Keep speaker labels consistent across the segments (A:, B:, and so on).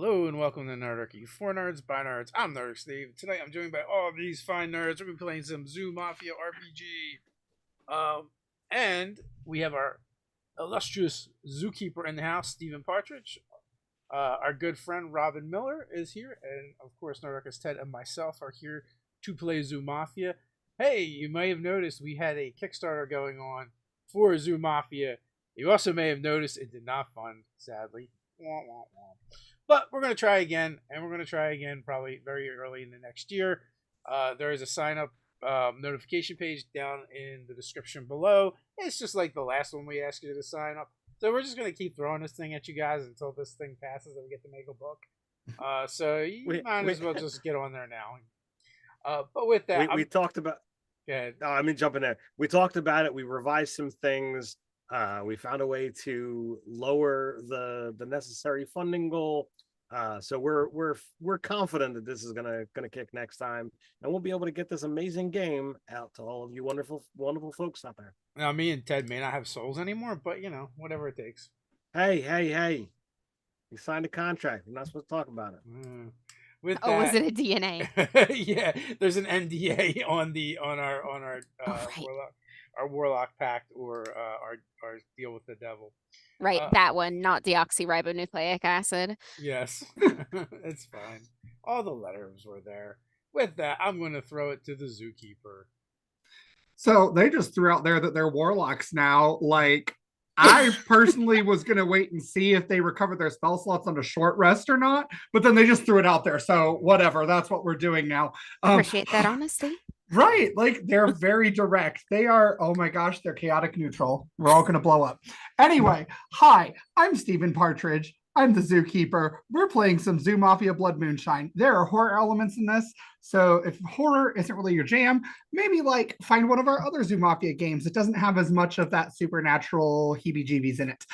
A: Hello and welcome to Nerdarchy. For nerds, by nerds, I'm Nerd Steve. Tonight I'm joined by all these fine nerds. We're going to be playing some Zoo Mafia RPG. And we have our illustrious zookeeper in the house, Stephen Partridge. Our good friend Robin Miller is here. And of course, Nerdarchy's Ted and myself are here to play Zoo Mafia. Hey, you may have noticed we had a Kickstarter going on for Zoo Mafia. You also may have noticed it did not fund, sadly. Wah, wah, wah. But we're going to try again, and we're going to try again probably very early in the next year. There is a sign-up notification page down in the description below. It's just like the last one we asked you to sign up. So we're just going to keep throwing this thing at you guys until this thing passes and we get to make a book. So you might as well just get on there now. But with that...
B: We talked about...
A: Yeah.
B: I mean, jump in there. We talked about it. We revised some things. We found a way to lower the necessary funding goal. So we're confident that this is gonna kick next time, and we'll be able to get this amazing game out to all of you wonderful folks out there.
A: Now, me and Ted may not have souls anymore, but whatever it takes.
B: Hey! We signed a contract. We're not supposed to talk about it.
A: With
C: that, was it a DNA?
A: Yeah, there's an NDA on our
C: right.
A: our warlock pact or our deal with the devil.
C: Right, that one, not deoxyribonucleic acid.
A: Yes, it's fine. All the letters were there. With that, I'm going to throw it to the zookeeper.
D: So they just threw out there that they're warlocks now. Like, I personally was going to wait and see if they recovered their spell slots on a short rest or not, but then they just threw it out there. So whatever, that's what we're doing now.
C: Appreciate that honesty.
D: Right, like they're very direct. They are, oh my gosh, they're chaotic neutral. We're all going to blow up. Anyway, hi, I'm Stephen Partridge. I'm the zookeeper. We're playing some Zoo Mafia Blood Moonshine. There are horror elements in this, so if horror isn't really your jam, maybe like find one of our other Zoo Mafia games. It doesn't have as much of that supernatural heebie-jeebies in it.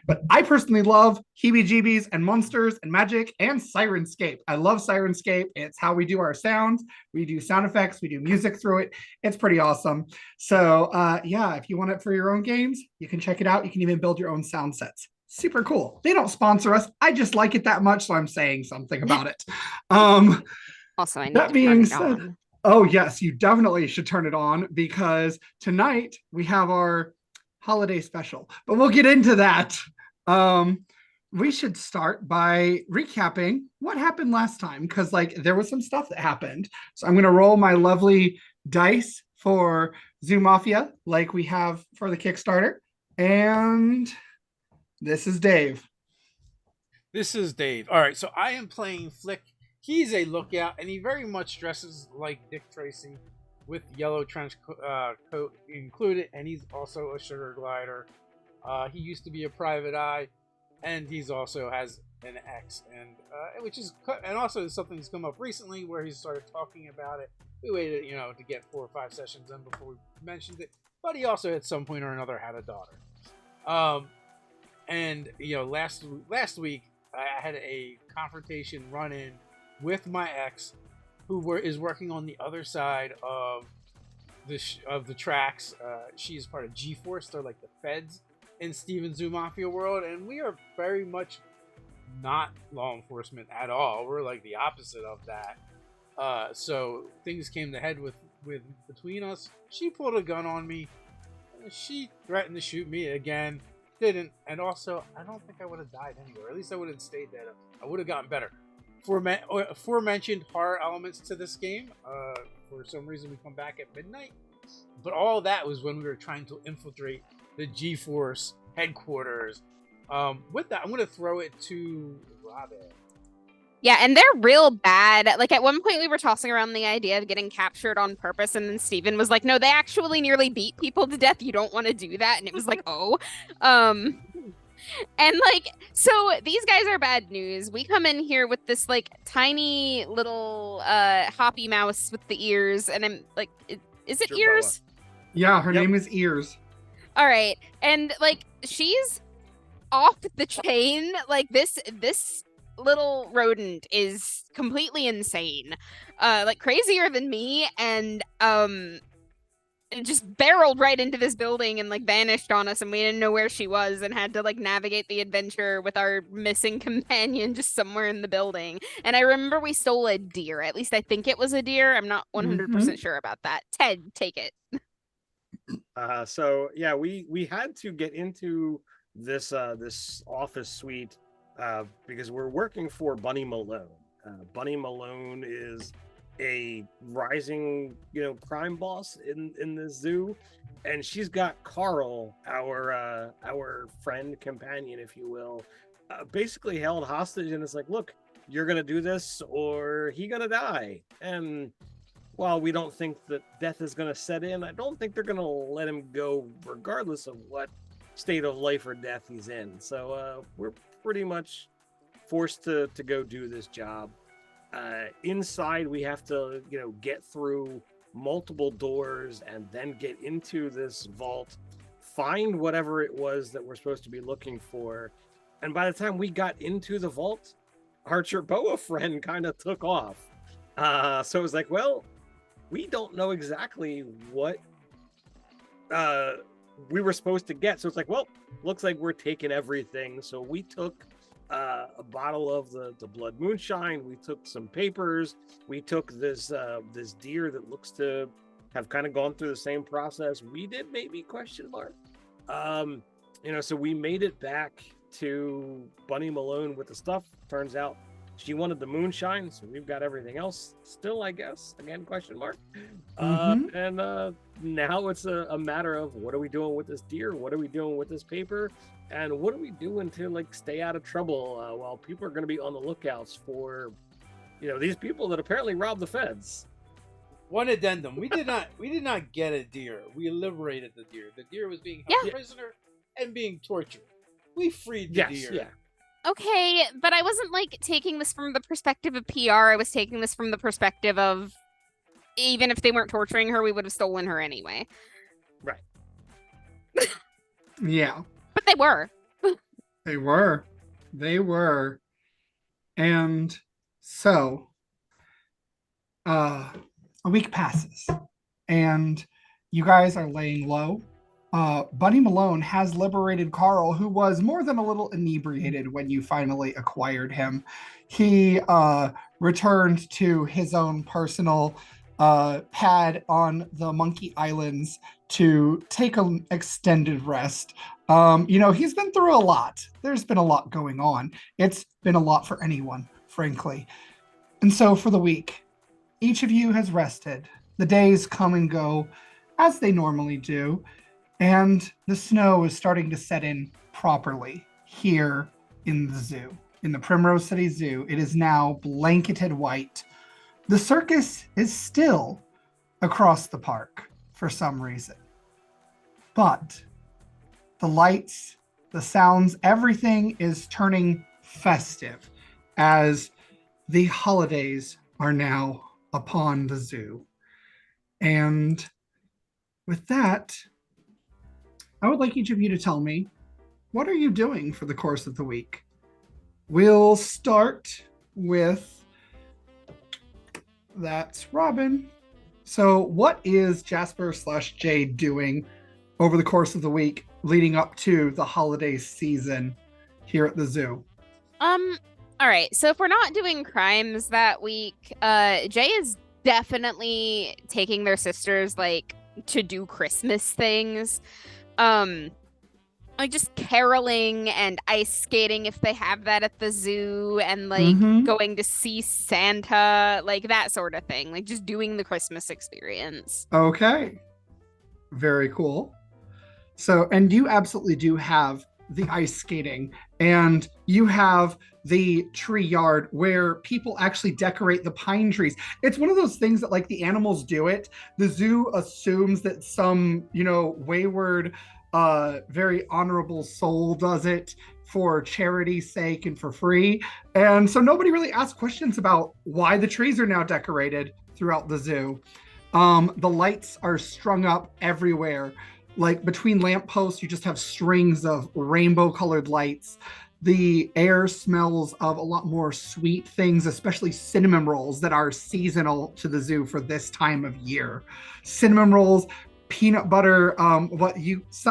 D: But I personally love heebie-jeebies and monsters and magic and Sirenscape. I love Sirenscape. It's how we do our sound. We do sound effects. We do music through it. It's pretty awesome. So yeah, if you want it for your own games, you can check it out. You can even build your own sound sets. Super cool. They don't sponsor us. I just like it that much, so I'm saying something about it.
C: Also, I need
D: that
C: to
D: being
C: turn it
D: said, oh yes, you definitely should turn it on because tonight we have our holiday special. But we'll get into that. We should start by recapping what happened last time because there was some stuff that happened. So I'm going to roll my lovely dice for Zoo Mafia like we have for the Kickstarter. And this is Dave.
A: This is Dave. All right, so I am playing Flick. He's a lookout, and he very much dresses like Dick Tracy with yellow trench coat included, and he's also a sugar glider. He used to be a private eye, and he's also has an X, and also something that's come up recently where he started talking about it. We waited, to get 4 or 5 sessions in before we mentioned it, but he also at some point or another had a daughter. And last week I had a confrontation run-in with my ex, who is working on the other side of the tracks. She is part of G-Force. They're like the feds in Steven Zoo Mafia world, and we are very much not law enforcement at all. We're like the opposite of that. So things came to head with between us. She pulled a gun on me. She threatened to shoot me again. Didn't, and also I don't think I would have died anywhere. At least I would have stayed dead. I would have gotten better. Aforementioned horror elements to this game. For some reason we come back at midnight, but all that was when we were trying to infiltrate the G-Force headquarters. With that, I'm going to throw it to Robin.
C: Yeah, and they're real bad. Like, at one point we were tossing around the idea of getting captured on purpose, and then Steven was like, no, they actually nearly beat people to death. You don't want to do that. And it was like, oh. And, so these guys are bad news. We come in here with this, tiny little hoppy mouse with the ears, and I'm like, is it Ears?
D: Yeah, her name is Ears.
C: All right. And, she's off the chain. This little rodent is completely insane, crazier than me, and it just barreled right into this building and like vanished on us, and we didn't know where she was and had to like navigate the adventure with our missing companion just somewhere in the building. And I remember we stole a deer. At least I think it was a deer. I'm not 100% sure about that. Ted, take it.
B: So yeah, we had to get into this this office suite because we're working for Bunny Malone. Bunny Malone is a rising, crime boss in the zoo, and she's got Carl, our friend companion, if you will, basically held hostage, and it's like, look, you're gonna do this or he gonna die. And while we don't think that death is gonna set in, I don't think they're gonna let him go regardless of what state of life or death he's in. So we're pretty much forced to go do this job. Inside, we have to, get through multiple doors and then get into this vault, find whatever it was that we're supposed to be looking for. And by the time we got into the vault, our Jerboa friend kind of took off. So it was like, well, we don't know exactly what we were supposed to get. So it's like, well, looks like we're taking everything. So we took a bottle of the blood moonshine. We took some papers. We took this this deer that looks to have kind of gone through the same process we did, maybe, question mark. So we made it back to Bunny Malone with the stuff. Turns out she wanted the moonshine, so we've got everything else still, I guess, again, question mark. And now it's a matter of, what are we doing with this deer? What are we doing with this paper? And what are we doing to like stay out of trouble while people are going to be on the lookouts for, these people that apparently robbed the feds?
A: One addendum: we did not get a deer. We liberated the deer. The deer was being held prisoner and being tortured. We freed the deer.
B: Yeah.
C: Okay, but I wasn't like taking this from the perspective of PR. I was taking this from the perspective of, even if they weren't torturing her, we would have stolen her anyway.
B: Right.
D: Yeah.
C: But they were.
D: They were. And so, a week passes, and you guys are laying low. Bunny Malone has liberated Carl, who was more than a little inebriated when you finally acquired him. He returned to his own personal pad on the Monkey Islands to take an extended rest. He's been through a lot. There's been a lot going on. It's been a lot for anyone, frankly. And so for the week, each of you has rested. The days come and go as they normally do. And the snow is starting to set in properly here in the zoo, in the Primrose City Zoo. It is now blanketed white. The circus is still across the park for some reason. But the lights, the sounds, everything is turning festive as the holidays are now upon the zoo. And with that, I would like each of you to tell me, what are you doing for the course of the week? We'll start with, that's Robin. So what is Jasper/Jade doing over the course of the week leading up to the holiday season here at the zoo?
C: All right. So if we're not doing crimes that week, Jay is definitely taking their sisters like to do Christmas things. Like just caroling and ice skating if they have that at the zoo, and like going to see Santa, like that sort of thing, like just doing the Christmas experience.
D: Okay. Very cool. So, and you absolutely do have the ice skating, and you have the tree yard where people actually decorate the pine trees. It's one of those things that like the animals do it. The zoo assumes that some, wayward, very honorable soul does it for charity's sake and for free. And so nobody really asks questions about why the trees are now decorated throughout the zoo. The lights are strung up everywhere. Like between lampposts, you just have strings of rainbow colored lights. The air smells of a lot more sweet things, especially cinnamon rolls that are seasonal to the zoo for this time of year. Cinnamon rolls, peanut butter, I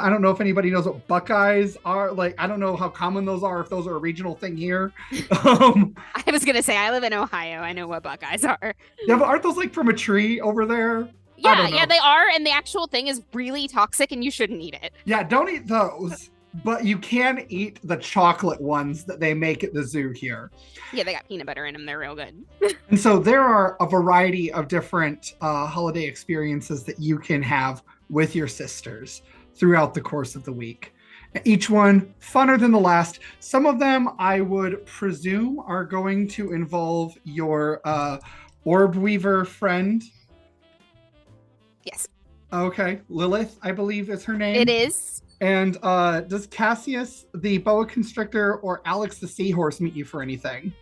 D: don't know if anybody knows what Buckeyes are. Like, I don't know how common those are, if those are a regional thing here.
C: I was gonna say I live in Ohio. I know what Buckeyes are.
D: Yeah, but aren't those like from a tree over there?
C: Yeah, they are, and the actual thing is really toxic, and you shouldn't eat it.
D: Yeah, don't eat those. But you can eat the chocolate ones that they make at the zoo here.
C: Yeah, they got peanut butter in them. They're real good.
D: And so there are a variety of different holiday experiences that you can have with your sisters throughout the course of the week. Each one funner than the last. Some of them, I would presume, are going to involve your orb weaver friend.
C: Yes.
D: Okay, Lilith, I believe is her name.
C: It is.
D: And does Cassius, the boa constrictor, or Alex the seahorse meet you for anything?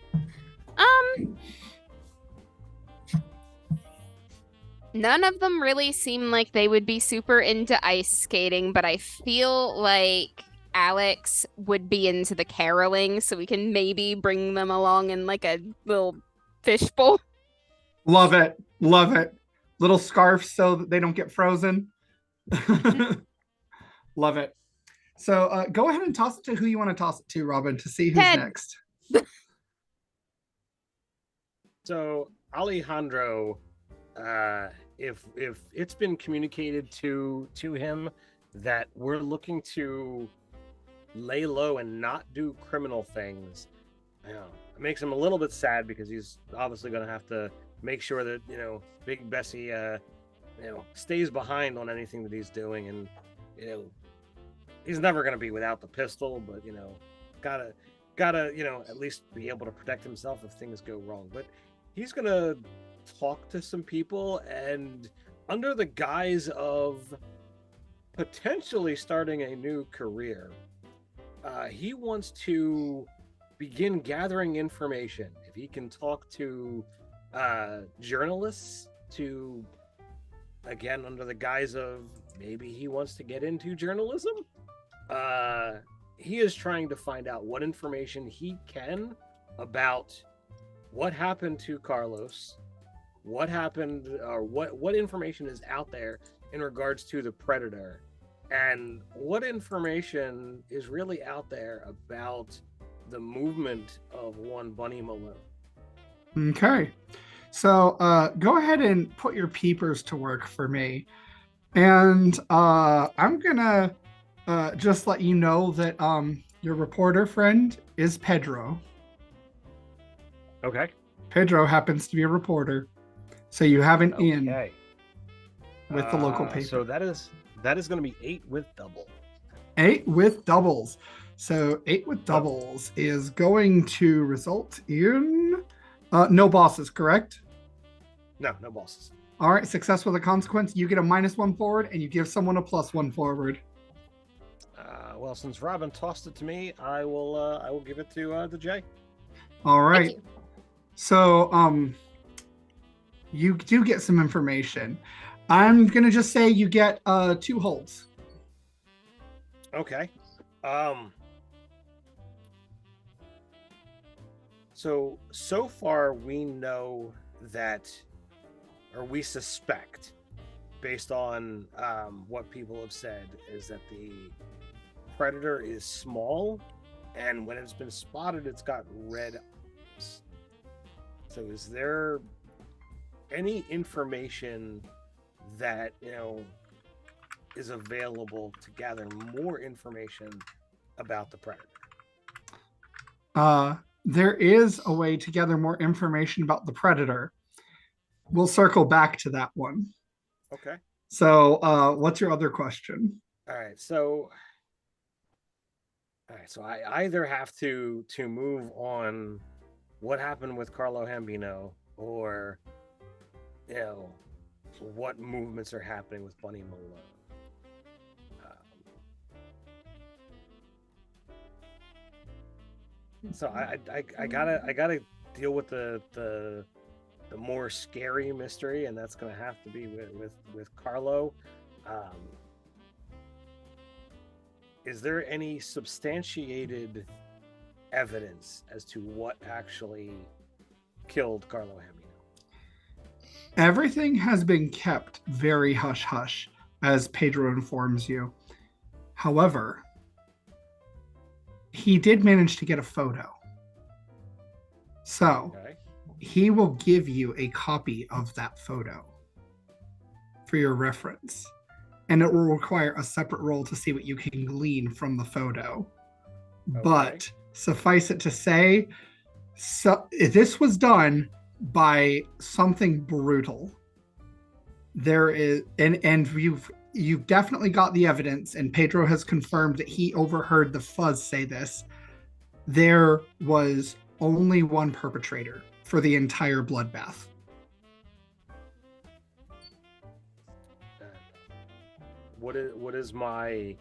C: None of them really seem like they would be super into ice skating, but I feel like Alex would be into the caroling, so we can maybe bring them along in like a little fishbowl.
D: Love it. Love it. Little scarves so that they don't get frozen. Love it. So go ahead and toss it to who you want to toss it to, Robin, to see who's
C: Ted.
D: next.
B: So Alejandro, if it's been communicated to him that we're looking to lay low and not do criminal things, you know, it makes him a little bit sad because he's obviously going to have to make sure that, you know, Big Bessie, stays behind on anything that he's doing, and, you know, he's never going to be without the pistol, but, you know, gotta, you know, at least be able to protect himself if things go wrong. But he's going to talk to some people, and under the guise of potentially starting a new career, he wants to begin gathering information. If he can talk to journalists, to, again, under the guise of maybe he wants to get into journalism, he is trying to find out what information he can about what happened to Carlos, what happened, or what information is out there in regards to the Predator, and what information is really out there about the movement of one Bunny Malone.
D: Okay. So go ahead and put your peepers to work for me. And I'm going to just let you know that your reporter friend is Pedro.
B: Okay.
D: Pedro happens to be a reporter. So you have an in with the local paper.
B: So that is going to be 8 with double.
D: 8 with doubles. So 8 with doubles is going to result in no bosses, correct?
B: No bosses.
D: All right, success with a consequence. You get a -1 forward, and you give someone a +1 forward.
B: Well, since Robin tossed it to me, I will give it to Jay.
D: All right.
C: Thank you.
D: So you do get some information. I'm gonna just say you get 2 holds.
B: Okay. So far we know that, or we suspect, based on what people have said, is that the Predator is small, and when it's been spotted, it's got red eyes. So is there any information that, you know, is available to gather more information about the Predator?
D: There is a way to gather more information about the Predator. We'll circle back to that one.
B: Okay.
D: So what's your other question?
B: All right. So I either have to move on what happened with Carlo Hambino, or, you know, what movements are happening with Bunny Malone. So I gotta deal with the more scary mystery, and that's gonna have to be with Carlo. Is there any substantiated evidence as to what actually killed Carlo Hambino?
D: Everything has been kept very hush-hush. as Pedro informs you. However, he did manage to get a photo. So
B: Okay.
D: he will give you a copy of that photo for your reference. And it will require a separate roll to see what you can glean from the photo.
B: Okay.
D: But suffice it to say, this was done by something brutal. There is, and you've definitely got the evidence, and Pedro has confirmed that he overheard the fuzz say this. There was only one perpetrator for the entire bloodbath.
B: What is my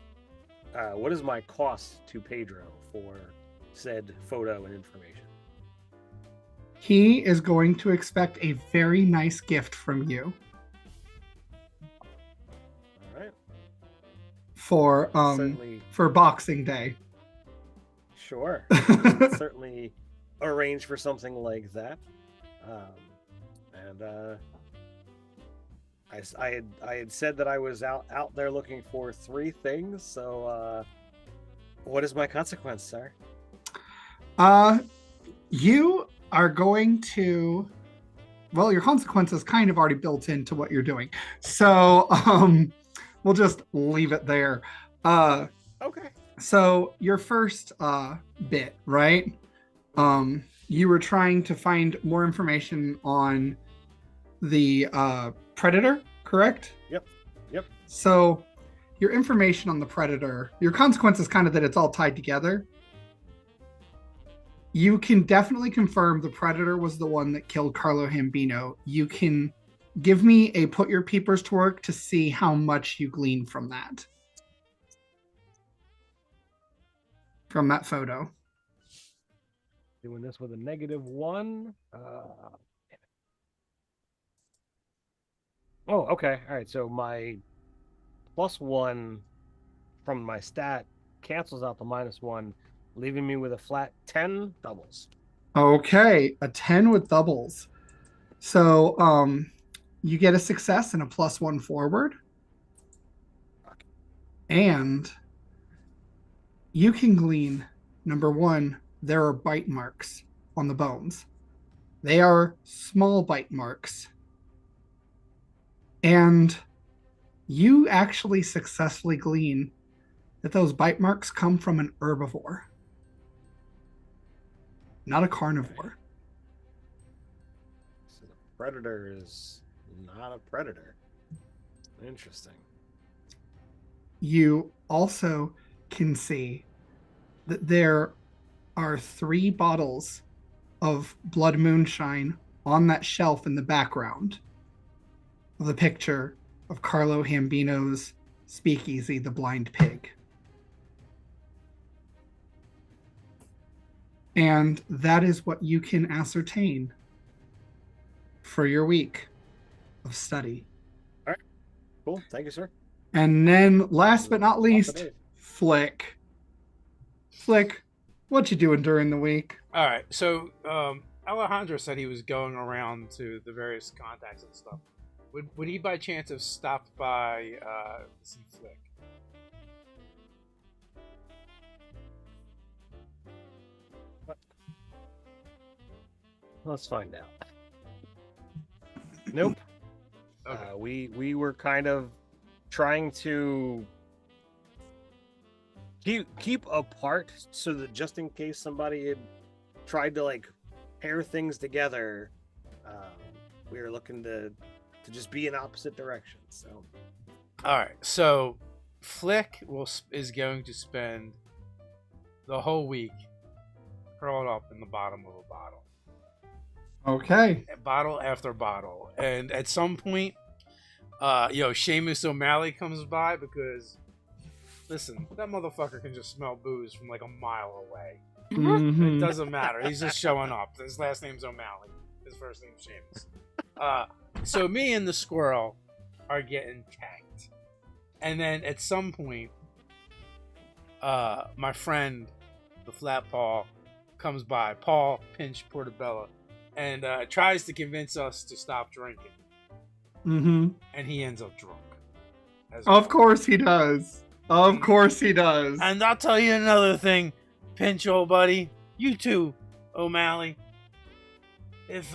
B: cost to Pedro for said photo and information?
D: He is going to expect a very nice gift from you.
B: All right.
D: For for Boxing Day.
B: Sure. Certainly arrange for something like that. I had said that I was out there looking for 3 things. So, what is my consequence, sir?
D: You are going to. Well, your consequence is kind of already built into what you're doing. So, we'll just leave it there.
B: Okay.
D: So your first bit, right? You were trying to find more information on the predator, correct?
B: Yep.
D: So your information on the predator, your consequence is kind of that it's all tied together. You can definitely confirm the predator was the one that killed Carlo Hambino. You can give me a put your peepers to work to see how much you glean from that. From that photo.
B: Doing this with a -1. Oh, okay. All right. So my +1 from my stat cancels out the -1, leaving me with a flat 10 doubles.
D: Okay, a 10 with doubles. So you get a success and a +1 forward. And you can glean, number 1, there are bite marks on the bones. They are small bite marks. And you actually successfully glean that those bite marks come from an herbivore, not a carnivore.
B: So the predator is not a predator. Interesting.
D: You also can see that there are 3 bottles of blood moonshine on that shelf in the background of the picture of Carlo Hambino's speakeasy, the Blind Pig. And that is what you can ascertain for your week of study.
B: All right. Cool. Thank you, sir.
D: And then last but not least, Flick. Flick, what you doing during the week?
A: All right. So Alejandro said he was going around to the various contacts and stuff. Would he by chance have stopped by see Flick?
B: What? Let's find out. Nope.
A: Okay.
B: We were kind of trying to keep apart so that just in case somebody had tried to like pair things together, we were looking to just be in opposite directions. So,
A: All right. So Flick is going to spend the whole week curled up in the bottom of a bottle.
D: Okay.
A: Bottle after bottle. And at some point, Seamus O'Malley comes by because, listen, that motherfucker can just smell booze from like a mile away.
D: Mhm.
A: It doesn't matter. He's just showing up. His last name's O'Malley. His first name's Seamus. So me and the squirrel are getting tagged. And then at some point, my friend, the Flat Paw, comes by. Paul Pinch Portobello. And tries to convince us to stop drinking.
D: Mm-hmm.
A: And he ends up drunk.
D: Of course he does. Of course he does.
A: And I'll tell you another thing, Pinch, old buddy. You too, O'Malley. If,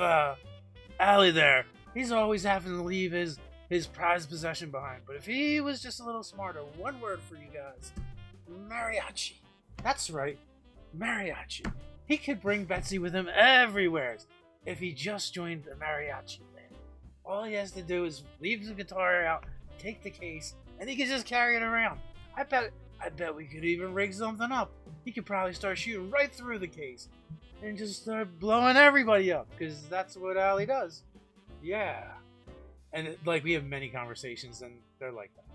A: Allie there, he's always having to leave his prized possession behind. But if he was just a little smarter, one word for you guys. Mariachi. That's right. Mariachi. He could bring Betsy with him everywhere if he just joined the mariachi band. All he has to do is leave the guitar out, take the case, and he can just carry it around. I bet we could even rig something up. He could probably start shooting right through the case and just start blowing everybody up, because that's what Allie does. Yeah. And we have many conversations, and they're like that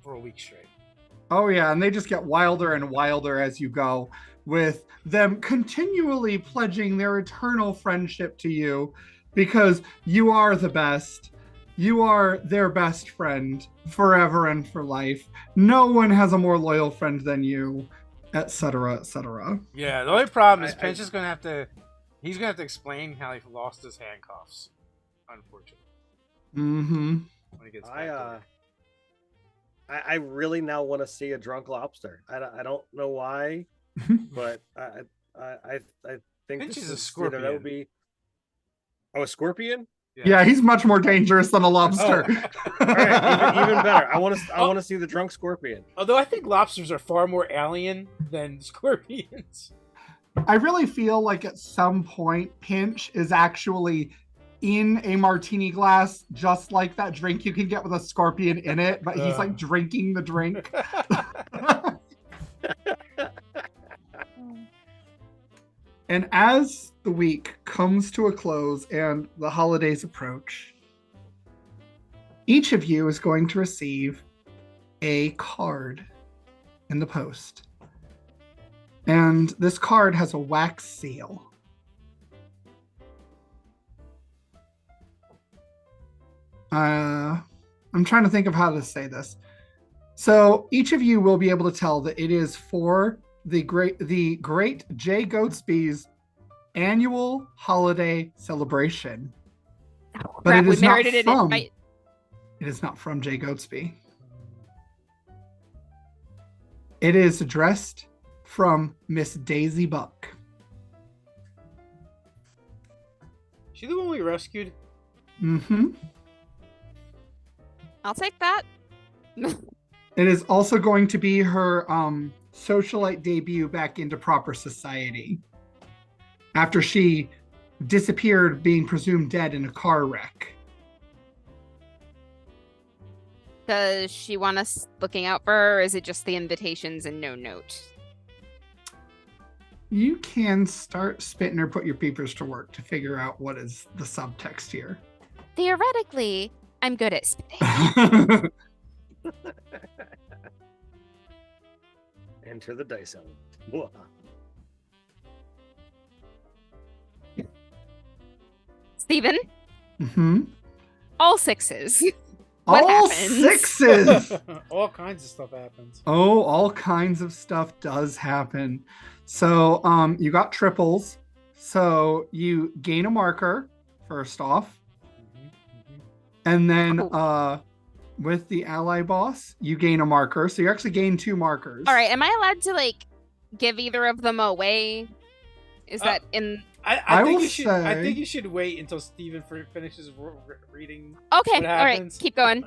A: for a week straight.
D: Oh yeah, and they just get wilder and wilder as you go, with them continually pledging their eternal friendship to you because you are the best. You are their best friend forever and for life. No one has a more loyal friend than you, etc., etc.
A: Yeah, the only problem is Pinch is going to have to... He's going to have to explain how he lost his handcuffs, unfortunately.
D: Mm-hmm.
A: When he gets back
B: I really now want to see a drunk lobster. I don't know why, but I think
A: Pinch
B: this
A: is a
B: is,
A: scorpion.
B: That would be... Oh, a scorpion?
D: Yeah, he's much more dangerous than a lobster.
B: All right, even better. I want to see the drunk scorpion.
A: Although I think lobsters are far more alien than scorpions.
D: I really feel like at some point Pinch is actually in a martini glass, just like that drink you can get with a scorpion in it, but he's like drinking the drink. And as the week comes to a close and the holidays approach, each of you is going to receive a card in the post. And this card has a wax seal. I'm trying to think of how to say this. So each of you will be able to tell that it is for the great Jay Goatsby's annual holiday celebration.
C: Oh,
D: But
C: crap,
D: it is
C: we
D: not
C: merited it.
D: from. It is not from Jay Goatsby. It is addressed from Miss Daisy Buck.
A: She the one we rescued?
D: Mm-hmm.
C: I'll take that.
D: It is also going to be her socialite debut back into proper society after she disappeared, being presumed dead in a car wreck.
C: Does she want us looking out for her, or is it just the invitations and no note?
D: You can start spitting or put your peepers to work to figure out what is the subtext here.
C: Theoretically, I'm good at spitting.
B: Enter the dice zone.
C: Steven?
D: Mm-hmm.
C: All sixes. What
D: All
C: happens?
D: sixes!
A: All kinds of stuff happens.
D: Oh, all kinds of stuff does happen. So you got triples. So you gain a marker, first off. And then with the ally boss, you gain a marker. So you actually gain 2 markers.
C: All right, am I allowed to give either of them away? Is that in...
A: I think
D: will
A: you should.
D: say-
A: I think you should wait until Steven finishes reading.
C: Okay,
A: What
C: all right,
A: happens?
C: keep going.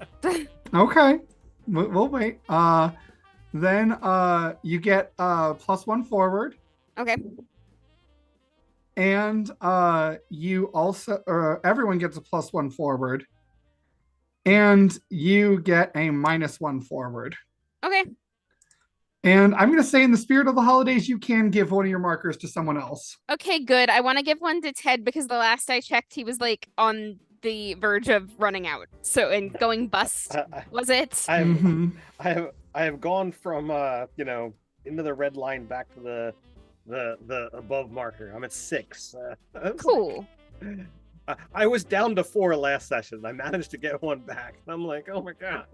D: Okay. We'll wait. Then you get +1 forward.
C: Okay.
D: And you also everyone gets a +1 forward. And you get a -1 forward.
C: Okay.
D: And I'm going to say, in the spirit of the holidays, you can give one of your markers to someone else.
C: Okay, good. I want to give one to Ted because the last I checked, he was on the verge of running out. So, and going bust, was it?
D: Mhm.
B: I have gone from into the red line back to the above marker. I'm at 6.
C: Cool.
B: I was down to 4 last session. I managed to get 1 back. I'm like, oh my god.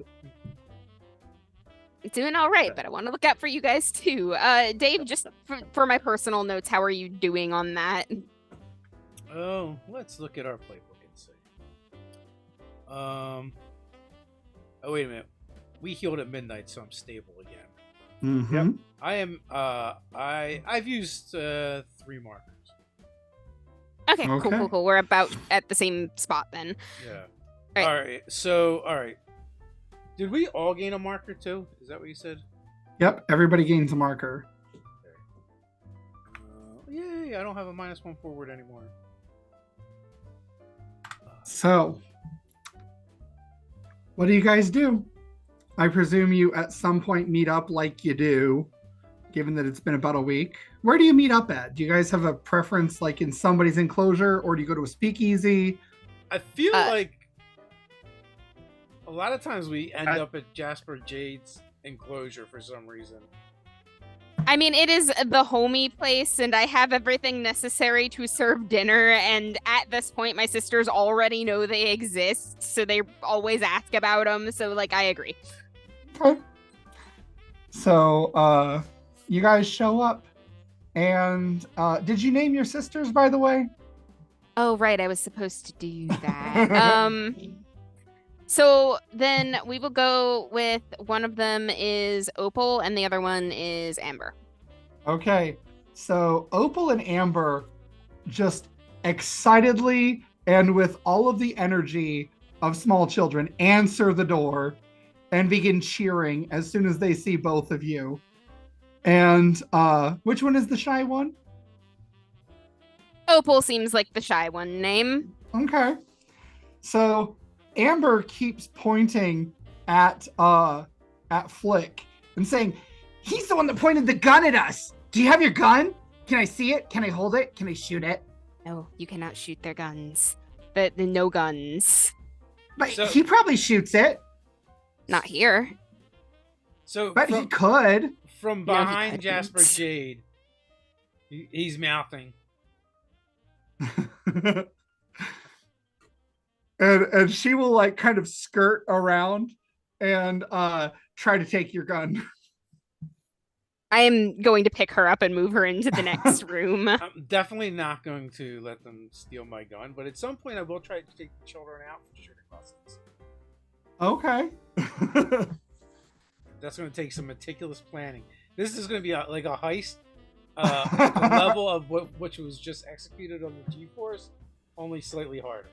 C: Doing all right, but I want to look out for you guys too. Dave, just for my personal notes, how are you doing on that?
A: Oh, let's look at our playbook and see. Oh wait a minute. We healed at midnight, so I'm stable again.
D: Mm-hmm.
B: Yep.
A: I am. I've used 3 markers.
C: Okay, cool,
D: Okay.
C: cool, cool. We're about at the same spot then.
A: Yeah.
C: Right.
A: All right. So, all right. Did we all gain a marker too? Is that what you said?
D: Yep. Everybody gains a marker.
A: Yay! I don't have a -1 forward anymore.
D: So, what do you guys do? I presume you at some point meet up like you do, given that it's been about a week. Where do you meet up at? Do you guys have a preference, like in somebody's enclosure, or do you go to a speakeasy?
A: I feel like a lot of times we end up at Jasper Jade's enclosure for some reason.
C: I mean, it is the homey place, and I have everything necessary to serve dinner. And at this point, my sisters already know they exist, so they always ask about them. So, like, I agree.
D: Okay. So, you guys show up, and did you name your sisters, by the way?
C: Oh, right. I was supposed to do that. So then we will go with one of them is Opal and the other one is Amber.
D: Okay. So Opal and Amber just excitedly and with all of the energy of small children answer the door and begin cheering as soon as they see both of you. And which one is the shy one?
C: Opal seems like the shy one name.
D: Okay. So Amber keeps pointing at Flick and saying, "He's the one that pointed the gun at us. Do you have your gun? Can I see it? Can I hold it? Can I shoot it?"
C: No, you cannot shoot their guns. The no guns.
D: But
A: So-
D: he probably shoots it.
C: Not here.
A: So,
D: But he could.
A: from
C: No, he
A: behind
C: couldn't.
A: Jasper Jade, he's mouthing.
D: and she will like kind of skirt around and try to take your gun.
C: I am going to pick her up and move her into the next room.
A: I'm definitely not going to let them steal my gun, but at some point I will try to take the children out for shooting lessons.
D: Okay.
A: That's going to take some meticulous planning. This is going to be like a heist, the level of which was just executed on the G-Force, only slightly harder.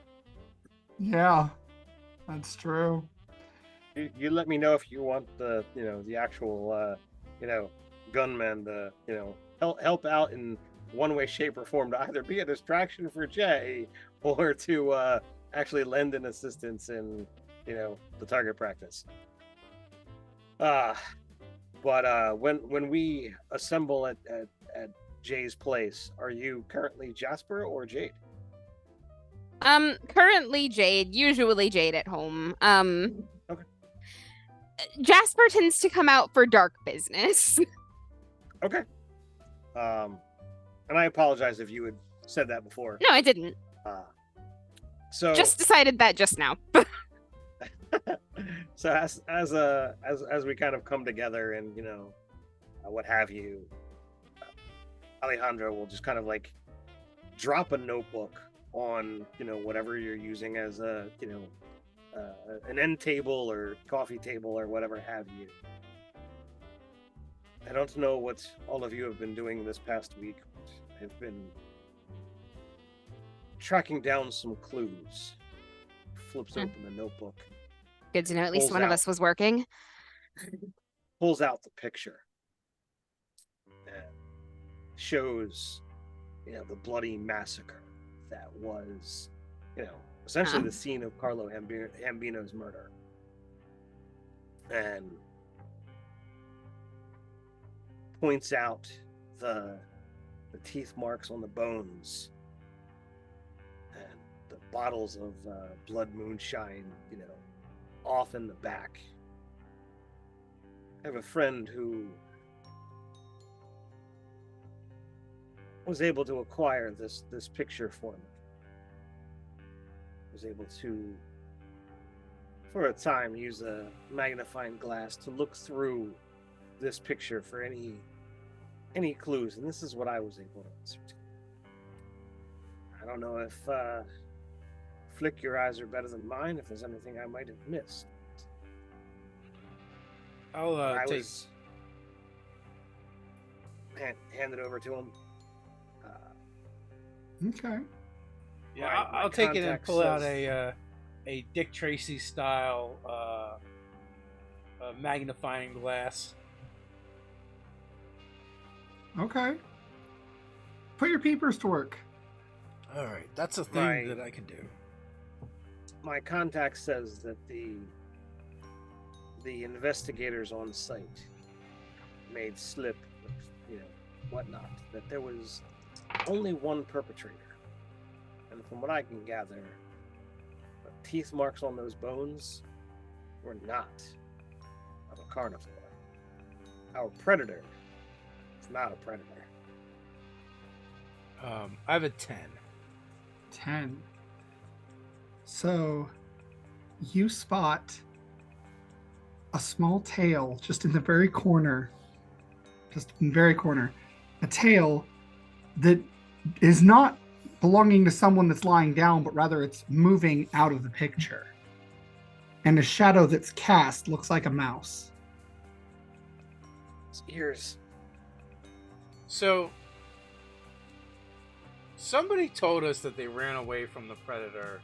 D: Yeah, that's true.
B: You let me know if you want the actual gunman to help out in one way, shape, or form to either be a distraction for Jay or to actually lend an assistance in the target practice. But when we assemble at Jay's place, are you currently Jasper or Jade?
C: Currently Jade, usually Jade at home.
B: Okay.
C: Jasper tends to come out for dark business.
B: Okay. And I apologize if you had said that before.
C: No, I didn't.
B: So
C: Just decided that just now.
B: so as we kind of come together and what have you, Alejandro will just kind of like drop a notebook on whatever you're using as a an end table or coffee table or whatever have you. I don't know what all of you have been doing this past week. I've been tracking down some clues. Flips open the notebook,
C: Good to know. At least
B: Pulls
C: one of
B: out.
C: us was working.
B: pulls out the picture, and shows the bloody massacre that was essentially the scene of Carlo Hambino's murder. And points out the teeth marks on the bones and the bottles of blood moonshine, off in the back. I have a friend who was able to acquire this picture for me. Was able to, for a time, use a magnifying glass to look through this picture for any clues, and this is what I was able to ascertain. I don't know if Flick, your eyes are better than mine, if there's anything I might have missed.
A: I'll
B: I
A: take.
B: was hand it over to him.
D: Okay.
A: Yeah,
B: my
A: I'll take it and
B: contact
A: pull out
B: says-
A: a Dick Tracy style magnifying glass.
D: Okay. Put your peepers to work.
A: All right, that's a thing
B: My-
A: that I can do.
B: My contact says that the investigators on site made slip, whatnot, that there was only one perpetrator. And from what I can gather, the teeth marks on those bones were not of a carnivore. Our predator is not a predator.
A: I have a 10.
D: 10. So you spot a small tail just in the very corner. A tail that is not belonging to someone that's lying down, but rather it's moving out of the picture. And a shadow that's cast looks like a mouse.
B: His ears.
A: So, somebody told us that they ran away from the predator,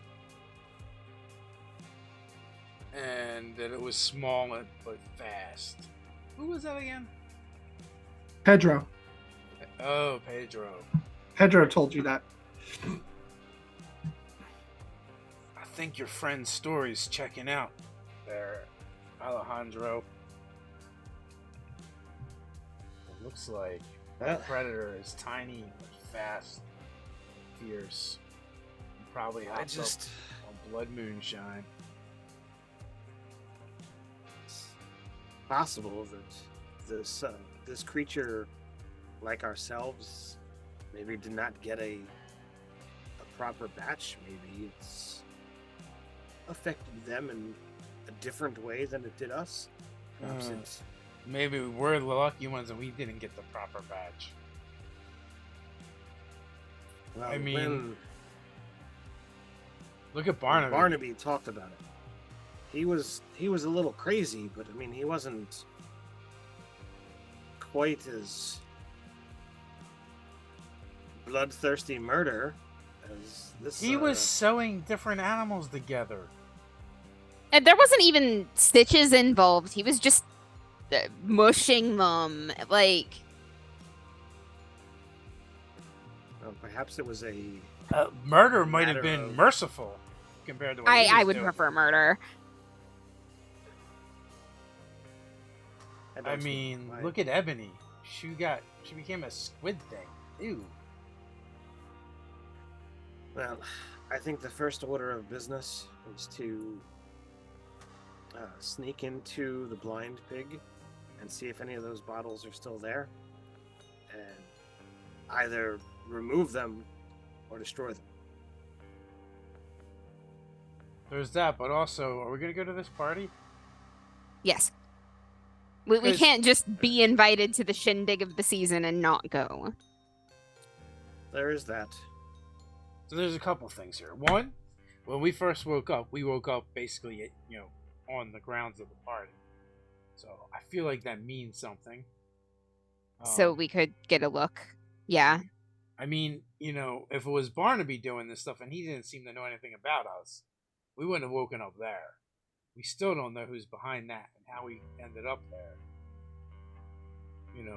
A: and that it was small but fast. Who was that again?
D: Pedro.
A: Oh, Pedro.
D: Pedro told you that.
A: I think your friend's story's checking out there, Alejandro. It looks like that predator is tiny but fast, fierce. And probably hops up on blood moonshine.
B: It's possible that this creature, like ourselves, maybe did not get a proper batch. Maybe it's affected them in a different way than it did us. Perhaps it's
A: Maybe we're the lucky ones and we didn't get the proper badge.
B: well,
A: I mean,
B: when
A: Look at Barnaby.
B: Barnaby talked about it. He was a little crazy, but I mean, he wasn't quite as bloodthirsty murder as this.
A: He was sewing different animals together.
C: And there wasn't even stitches involved. He was just mushing them. Like,
B: well, perhaps it was a.
A: Murder might have
B: Matter
A: been
B: of-
A: merciful compared to what he
C: I
A: was
C: would
A: doing.
C: prefer murder.
A: I mean, look at Ebony. She became a squid thing. Ew.
B: Well, I think the first order of business is to sneak into the blind pig and see if any of those bottles are still there, and either remove them or destroy them.
A: There's that, but also, are we gonna go to this party?
C: Yes. We
A: 'Cause-
C: can't just be invited to the shindig of the season and not go.
B: There is that.
A: So there's a couple things here. One, when we first woke up, we woke up basically, on the grounds of the party. So I feel like that means something.
C: So we could get a look. Yeah.
A: I mean, if it was Barnaby doing this stuff and he didn't seem to know anything about us, we wouldn't have woken up there. We still don't know who's behind that and how we ended up there.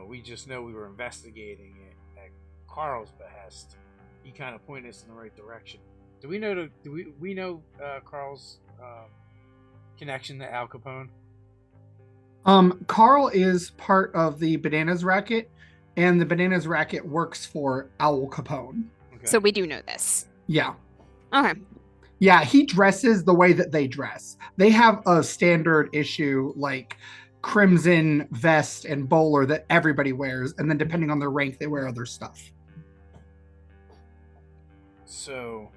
A: We just know we were investigating it at Carl's behest. He kind of pointed us in the right direction. Do we know Carl's connection to Al Capone?
D: Carl is part of the Bananas Racket, and the Bananas Racket works for Al Capone.
A: Okay.
C: So we do know this.
D: Yeah.
C: Okay.
D: Yeah, he dresses the way that they dress. They have a standard issue, like crimson vest and bowler that everybody wears, and then depending on their rank, they wear other stuff.
A: So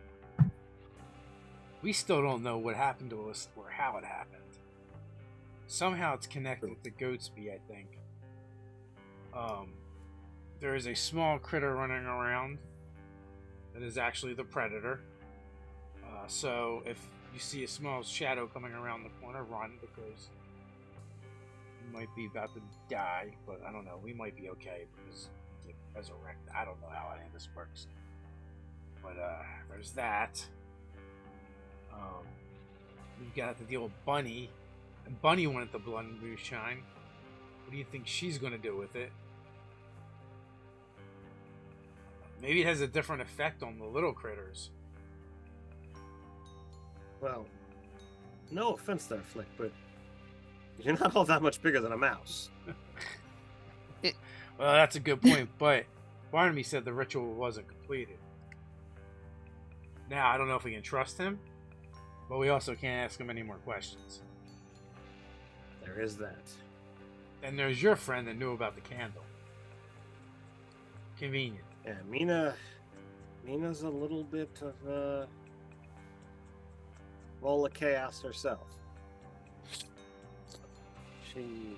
A: we still don't know what happened to us or how it happened. Somehow it's connected to Goatsby, I think. There is a small critter running around that is actually the predator. So if you see a small shadow coming around the corner, run, because might be about to die, but I don't know. We might be okay because we get resurrected. I don't know how any of this works. But there's that. We've got to deal with Bunny. And Bunny wanted the Blood Moonshine. What do you think she's going to do with it? Maybe it has a different effect on the little critters.
B: Well, no offense there, Flick, but you're not all that much bigger than a mouse.
A: Well, that's a good point, but Barnaby said the ritual wasn't completed. Now, I don't know if we can trust him, but we also can't ask him any more questions.
B: There is that.
A: And there's your friend that knew about the candle. Convenient.
B: Yeah, Mina's a little bit of a roll of chaos herself. She...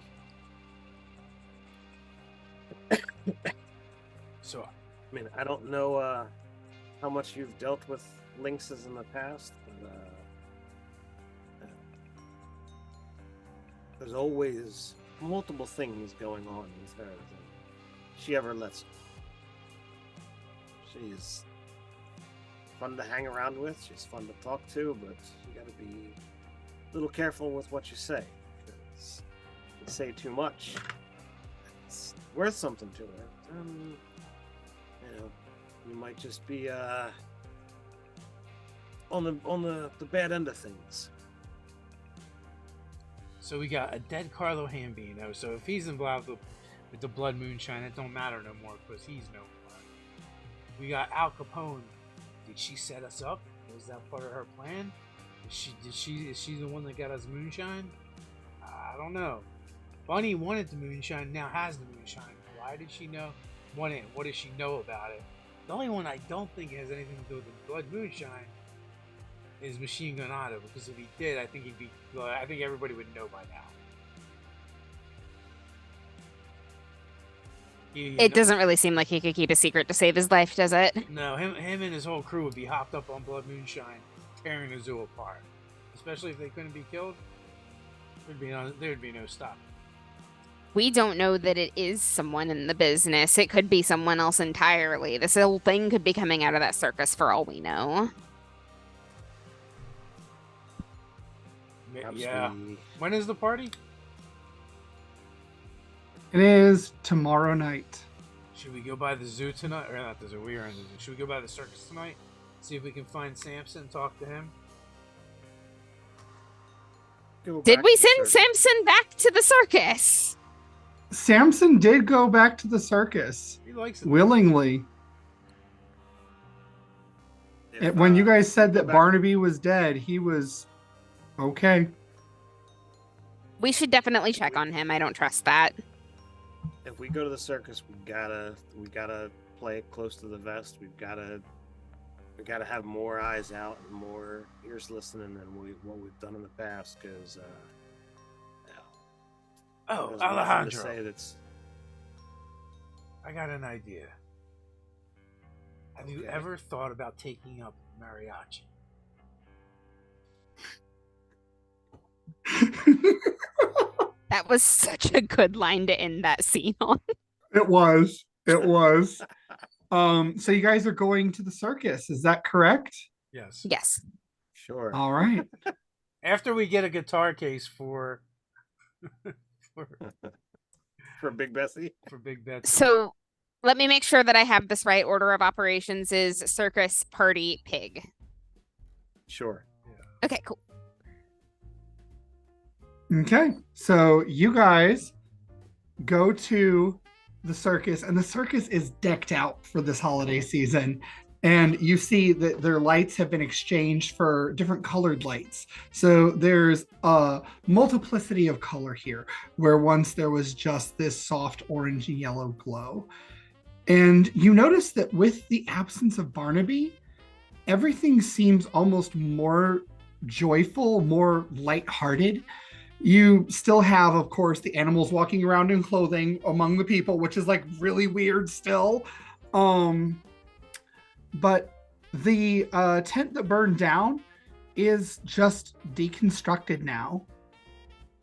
A: So,
B: I mean, I don't know how much you've dealt with lynxes in the past, but there's always multiple things going on with her that she ever lets. She's fun to hang around with, she's fun to talk to, but you gotta be a little careful with what you say, because if you say too much, it's worth something to her. You know, you might just be on the bad end of things.
A: So we got a dead Carlo Hambino. So if he's involved with the Blood Moonshine, it don't matter no more because he's no more. We got Al Capone. Did she set us up? Was that part of her plan? Is she the one that got us moonshine? I don't know. Bunny wanted the moonshine, now has the moonshine. Why did she want it? What does she know about it? The only one I don't think has anything to do with the Blood Moonshine is Machine Gun Otto, because if he did, I think I think everybody would know by now.
C: It doesn't really seem like he could keep a secret to save his life, does it?
A: No, him and his whole crew would be hopped up on Blood Moonshine, tearing the zoo apart. Especially if they couldn't be killed, there'd be no stop.
C: We don't know that it is someone in the business. It could be someone else entirely. This whole thing could be coming out of that circus for all we know.
A: Yeah. When is the party?
D: It is tomorrow night.
A: Should we go by the zoo tonight? Or not the zoo, we are in the zoo. Should we go by the circus tonight? See if we can find Samson and talk to him?
C: Did we send Samson back to the circus?
D: Samson did go back to the circus.
A: He likes it.
D: Willingly. When you guys said that Barnaby was dead, he was okay.
C: We should definitely check on him. I don't trust that.
B: If we go to the circus, we gotta play it close to the vest. We gotta have more eyes out and more ears listening than what we've done in the past. Because
A: Alejandro,
B: say that's...
A: I got an idea. Have you ever thought about taking up mariachi?
C: That was such a good line to end that scene on.
D: It was. So you guys are going to the circus, is that correct?
A: Yes.
C: Yes.
B: Sure.
D: All right.
A: After we get a guitar case for
B: Big Bessie.
A: For Big Betsy.
C: So let me make sure that I have this right. Order of operations is circus, party, pig.
B: Sure.
A: Yeah.
C: Okay, cool.
D: Okay, so you guys go to the circus, and the circus is decked out for this holiday season. And you see that their lights have been exchanged for different colored lights. So there's a multiplicity of color here, where once there was just this soft orange and yellow glow. And you notice that with the absence of Barnaby, everything seems almost more joyful, more lighthearted. You still have, of course, the animals walking around in clothing among the people, which is like really weird still. But the tent that burned down is just deconstructed now.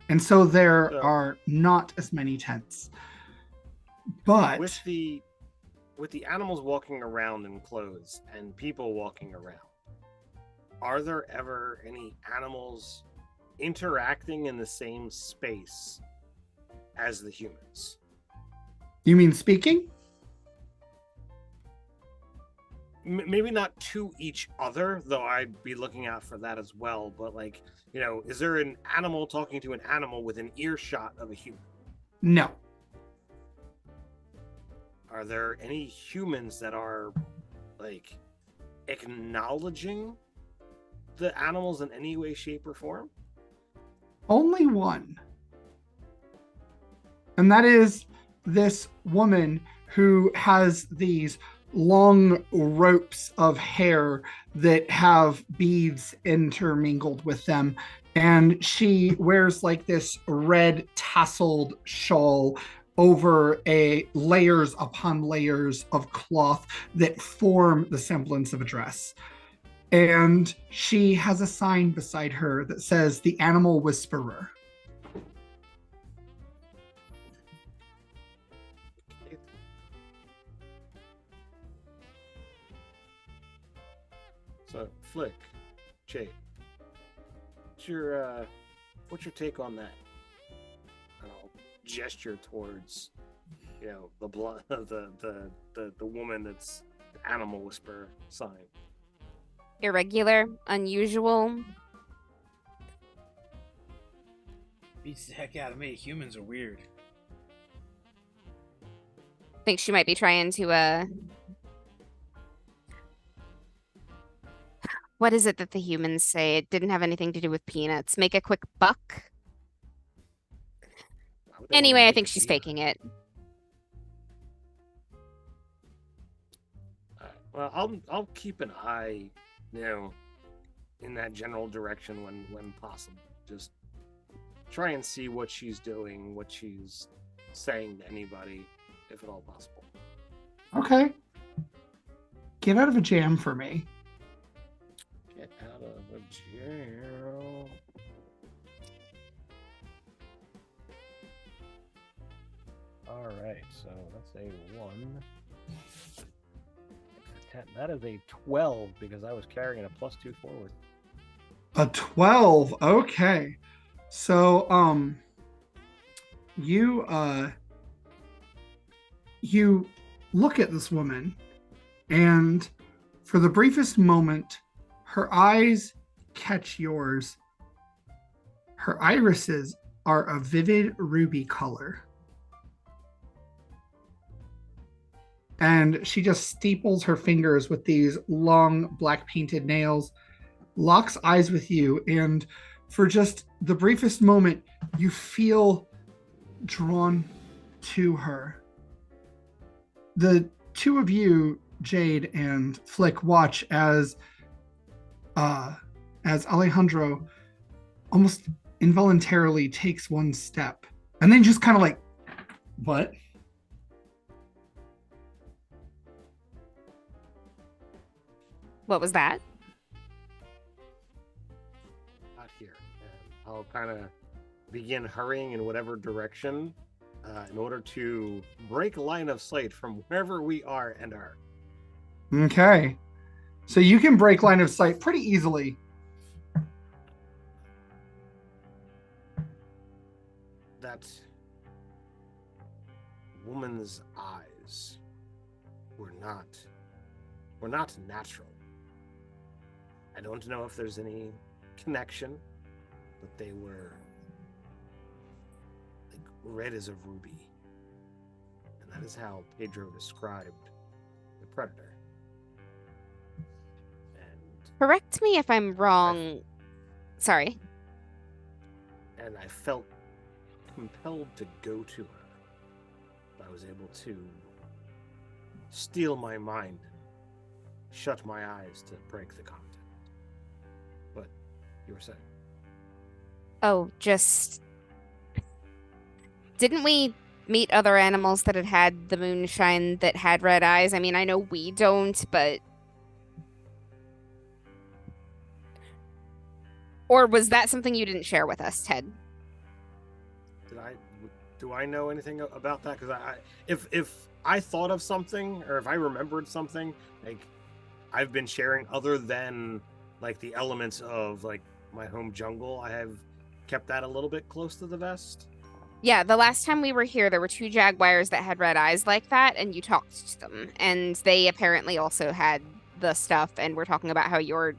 D: And so there
B: So-
D: are not as many tents. But
B: with the animals walking around in clothes and people walking around, are there ever any animals interacting in the same space as the humans?
D: you mean speaking?
B: Maybe not to each other, though I'd be looking out for that as well. But like, is there an animal talking to an animal within earshot of a human?
D: No.
B: Are there any humans that are like acknowledging the animals in any way, shape, or form?
D: Only one. And that is this woman who has these long ropes of hair that have beads intermingled with them. And she wears like this red tasseled shawl over layers upon layers of cloth that form the semblance of a dress. And she has a sign beside her that says the Animal Whisperer.
B: So, Flick, Jade, what's your take on that? And I'll gesture towards, the blood, the woman that's the Animal Whisperer sign.
C: Irregular, unusual.
A: Beats the heck out of me. Humans are weird.
C: Think she might be trying to what is it that the humans say? It didn't have anything to do with peanuts. Make a quick buck.
B: Why would they wanna
C: Anyway, I
B: make
C: think
B: a
C: she's
B: deal?
C: faking it.
B: Alright, well, I'll keep an eye, in that general direction when possible. Just try and see what she's doing, what she's saying to anybody, if at all possible.
D: Okay. Get out of a jam for me.
B: Get out of a jail. All right, so that's a 1. That is a 12 because I was carrying a +2 forward.
D: A 12. Okay. So you you look at this woman, and for the briefest moment her eyes catch yours. Her irises are a vivid ruby color. And she just steeples her fingers with these long black painted nails, locks eyes with you, and for just the briefest moment, you feel drawn to her. The two of you, Jade and Flick, watch as Alejandro almost involuntarily takes one step and then just kind of like, what?
C: What was that?
B: Not here. And I'll kind of begin hurrying in whatever direction in order to break line of sight from wherever we are and are.
D: Okay. So you can break line of sight pretty easily.
B: That woman's eyes were not natural. I don't know if there's any connection, but they were like red as a ruby. And that is how Pedro described the predator. And
C: Correct me if I'm wrong. Sorry.
B: and I felt compelled to go to her. I was able to steal my mind and shut my eyes to break the contact. But you were saying?
C: Oh, just... Didn't we meet other animals that had the moonshine that had red eyes? I mean, I know we don't, but... Or was that something you didn't share with us, Ted?
B: do I know anything about that? Because if I thought of something, or if I remembered something, like I've been sharing, other than like the elements of like my home jungle, I have kept that a little bit close to the vest.
C: Yeah, the last time we were here, there were two jaguars that had red eyes like that, and you talked to them. And they apparently also had the stuff, and we're talking about how your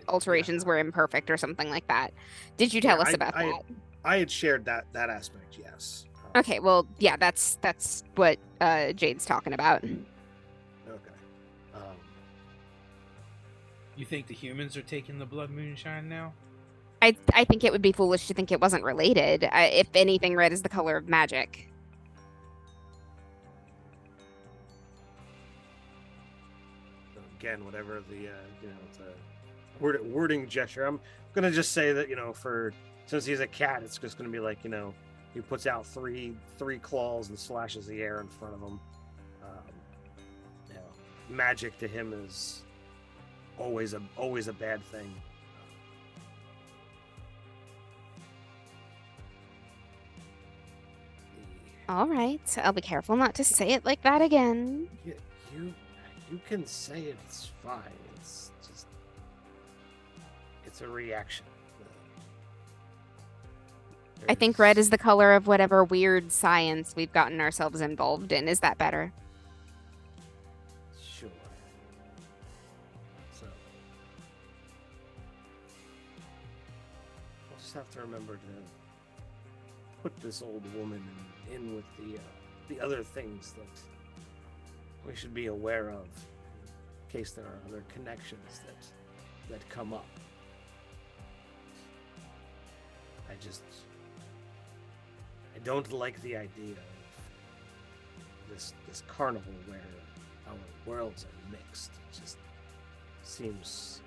C: alterations were imperfect or something like that. Did you tell us about that?
B: I had shared that aspect, yes.
C: Okay, well, yeah, that's what Jade's talking about.
B: Okay.
A: You think the humans are taking the blood moonshine now?
C: I think it would be foolish to think it wasn't related. If anything, red is the color of magic.
B: Again, whatever the it's a wording gesture. I'm gonna just say that since he's a cat, it's just gonna be like he puts out three claws and slashes the air in front of him. Magic to him is always a bad thing.
C: All right, I'll be careful not to say it like that again.
B: You can say it's fine. It's just it's a reaction.
C: I think red is the color of whatever weird science we've gotten ourselves involved in. Is that better?
B: Sure. So I'll just have to remember to put this old woman in with the other things that we should be aware of, in case there are other connections that come up. I don't like the idea of this carnival where our worlds are mixed. It just seems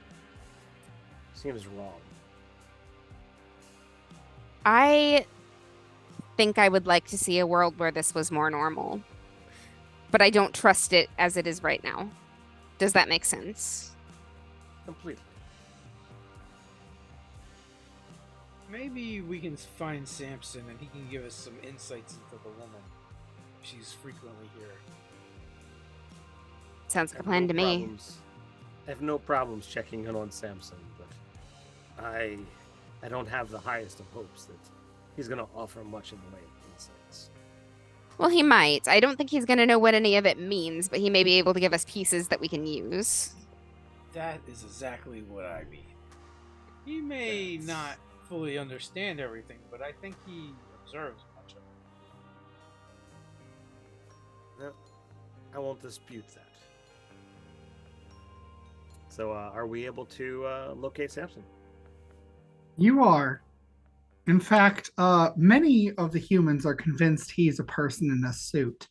B: wrong.
C: I think I would like to see a world where this was more normal, but I don't trust it as it is right now. Does that make sense?
B: Completely.
A: Maybe we can find Samson and he can give us some insights into the woman. She's frequently here.
C: Sounds like a plan to me.
B: I have no problems checking in on Samson, but I don't have the highest of hopes that he's going to offer much in the way of insights.
C: Well, he might. I don't think he's going to know what any of it means, but he may be able to give us pieces that we can use.
A: That is exactly what I mean. He may not fully understand everything, but I think he observes much of it.
B: No, I won't dispute that. So, are we able to locate Samson?
D: You are. In fact, many of the humans are convinced he's a person in a suit.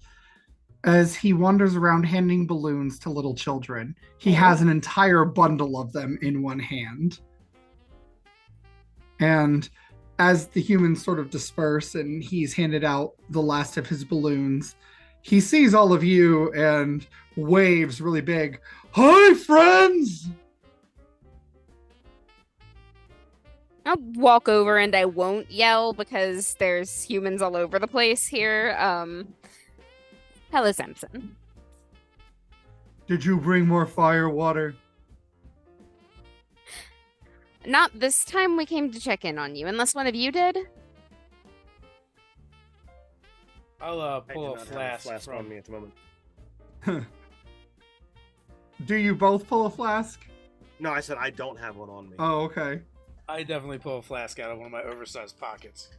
D: As he wanders around handing balloons to little children, he has an entire bundle of them in one hand. And as the humans sort of disperse and he's handed out the last of his balloons, he sees all of you and waves really big, "Hi, friends!"
C: I'll walk over and I won't yell because there's humans all over the place here. Hello, Samson.
D: Did you bring more fire water?
C: Not this time. We came to check in on you, unless one of you did.
A: I'll pull a
B: I do not have a
A: flask
B: on
A: from
B: me at the moment.
D: Do you both pull a flask?
B: No, I said I don't have one on me.
D: Oh, okay.
A: I definitely pull a flask out of one of my oversized pockets.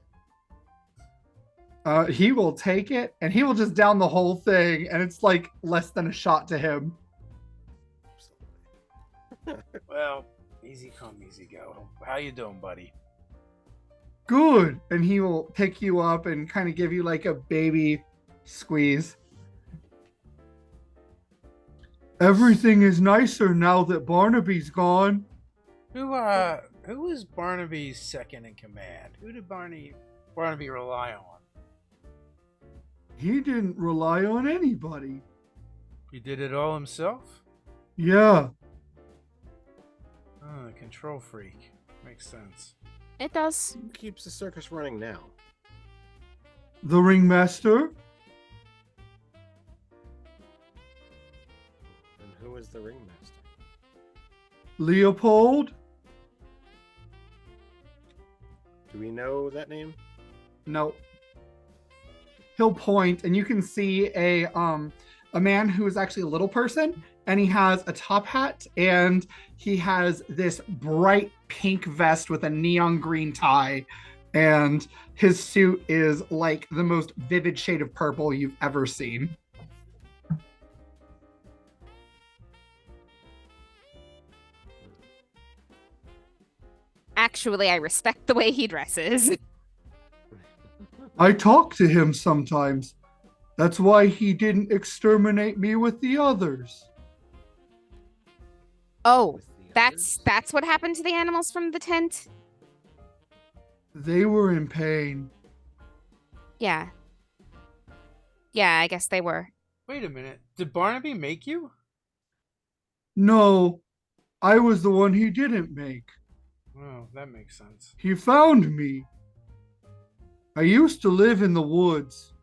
D: He will take it and he will just down the whole thing, and it's like less than a shot to him.
A: Well, easy come, easy go. How you doing, buddy?
D: Good. And he will pick you up and kind of give you like a baby squeeze. Everything is nicer now that Barnaby's gone.
A: Who was Barnaby's second in command? Who did Barnaby rely on?
D: He didn't rely on anybody.
A: He did it all himself?
D: Yeah.
A: Oh, control freak. Makes sense.
C: It does.
B: Who keeps the circus running now?
D: The ringmaster?
B: And who is the ringmaster?
D: Leopold?
B: Do we know that name?
D: No. He'll point, and you can see a man who is actually a little person, and he has a top hat, and he has this bright pink vest with a neon green tie, and his suit is like the most vivid shade of purple you've ever seen.
C: Actually, I respect the way he dresses.
D: I talk to him sometimes. That's why he didn't exterminate me with the others.
C: Oh,
B: With the
C: that's
B: others?
C: what happened to the animals from the tent?
D: They were in pain.
C: Yeah. Yeah, I guess they were.
A: Wait a minute. Did Barnaby make you?
D: No, I was the one he didn't make.
A: Oh, that makes sense.
D: He found me. I used to live in the woods.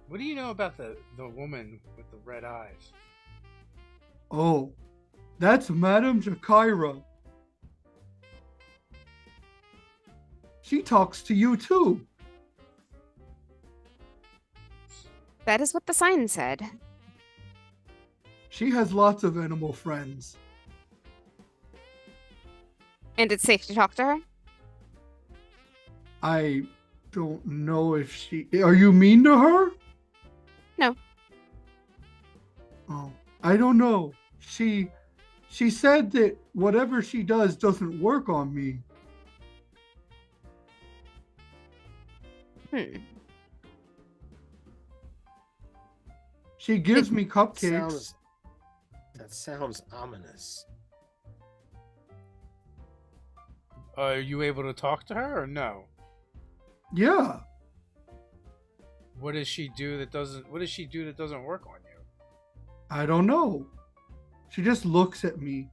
A: What do you know about the woman with the red eyes?
D: Oh, that's Madame Jakira. She talks to you too.
C: That is what the sign said.
D: She has lots of animal friends.
C: And it's safe to talk to her?
D: I don't know if she... Are you mean to her?
C: No.
D: Oh, I don't know. She said that whatever she does doesn't work on me. She gives me cupcakes.
B: That sounds ominous.
A: Are you able to talk to her or no?
D: Yeah.
A: What does she do that doesn't work on you?
D: I don't know. She just looks at me.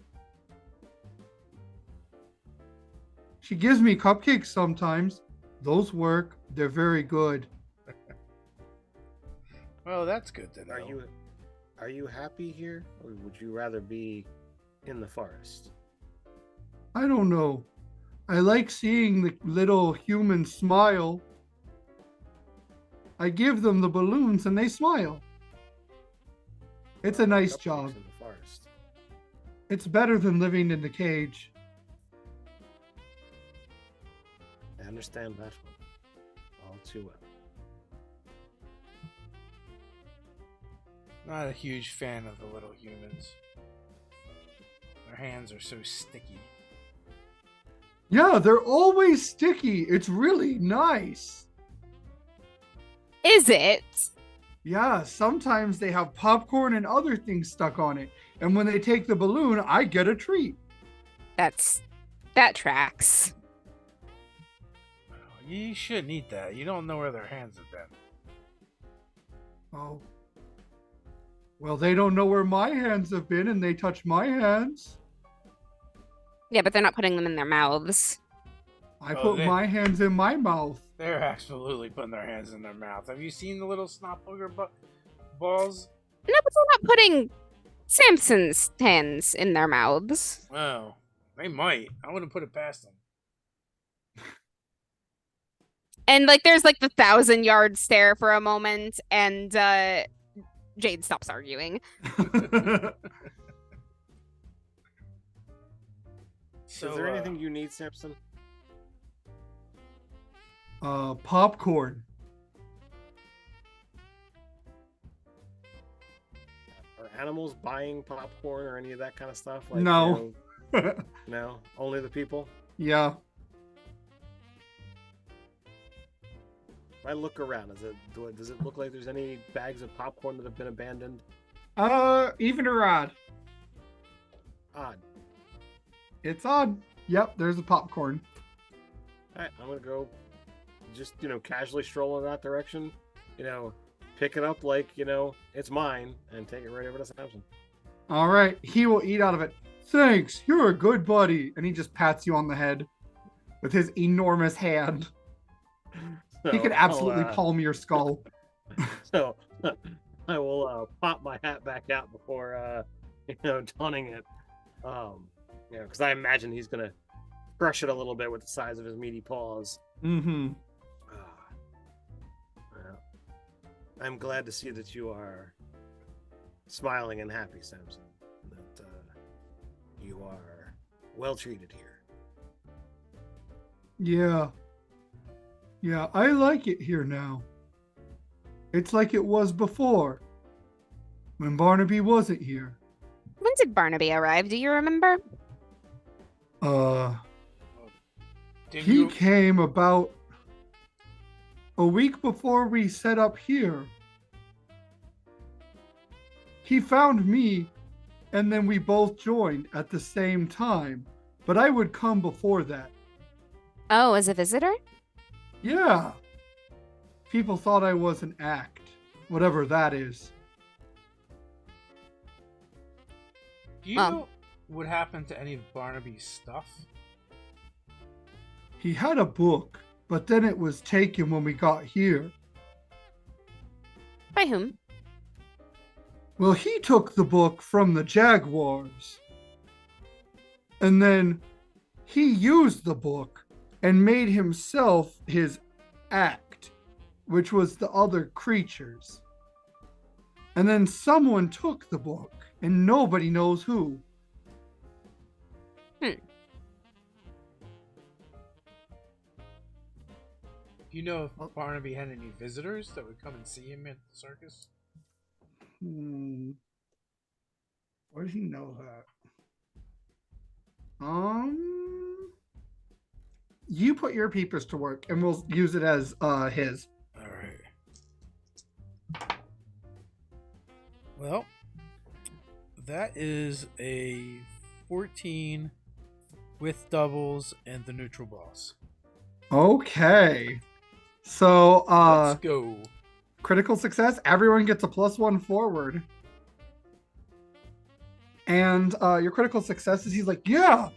D: She gives me cupcakes sometimes. Those work. They're very good.
A: Well, that's good to know.
B: Are you happy here, or would you rather be in the forest?
D: I don't know. I like seeing the little humans smile. I give them the balloons and they smile. It's a nice
B: Cupcakes
D: job.
B: in the forest.
D: It's better than living in the cage.
B: I understand that one all too well.
A: Not a huge fan of the little humans. Their hands are so sticky.
D: Yeah, they're always sticky. It's really nice.
C: Is it?
D: Yeah, sometimes they have popcorn and other things stuck on it. And when they take the balloon, I get a treat.
C: That tracks.
A: You shouldn't eat that. You don't know where their hands have been.
D: Oh. Well, they don't know where my hands have been and they touch my hands.
C: Yeah, but they're not putting them in their mouths.
D: I put my hands in my mouth.
A: They're absolutely putting their hands in their mouth. Have you seen the little snot booger balls?
C: No, but they're not putting Samson's hands in their mouths.
A: Oh, they might. I wouldn't put it past them.
C: And like there's like the 1,000-yard stare for a moment, and Jade stops arguing.
B: So, is there anything you need, Samson?
D: Popcorn.
B: Are animals buying popcorn or any of that kind of stuff? Like,
D: No.
B: No? Only the people?
D: Yeah.
B: If I look around, does it look like there's any bags of popcorn that have been abandoned?
D: Even or odd?
B: Odd.
D: It's odd. Yep, there's a popcorn.
B: Alright, I'm gonna go just, casually stroll in that direction. Pick it up like, it's mine and take it right over to Samson.
D: All right, he will eat out of it. Thanks, you're a good buddy. And he just pats you on the head with his enormous hand.
B: So
D: He could absolutely palm your skull.
B: So I will pop my hat back out before donning it. Because I imagine he's gonna crush it a little bit with the size of his meaty paws.
D: Mm-hmm.
B: Well, I'm glad to see that you are smiling and happy, Samson. That you are well treated here.
D: Yeah. Yeah, I like it here now. It's like it was before, when Barnaby wasn't here.
C: When did Barnaby arrive? Do you remember?
D: He came about a week before we set up here. He found me, and then we both joined at the same time. But I would come before that.
C: Oh, as a visitor?
D: Yeah. People thought I was an act, whatever that is.
A: Do you know what happened to any of Barnaby's stuff?
D: He had a book, but then it was taken when we got here.
C: By whom?
D: Well, he took the book from the Jaguars. And then he used the book and made himself his act, which was the other creatures. And then someone took the book, and nobody knows who.
A: Do you know if Barnaby had any visitors that would come and see him at the circus?
D: Why does he know that? You put your peepers to work, and we'll use it as his.
A: All right. Well, that is a 14 with doubles and the neutral boss.
D: Okay. So,
A: let's go.
D: Critical success. Everyone gets a +1 forward. And your critical success is he's like, yeah.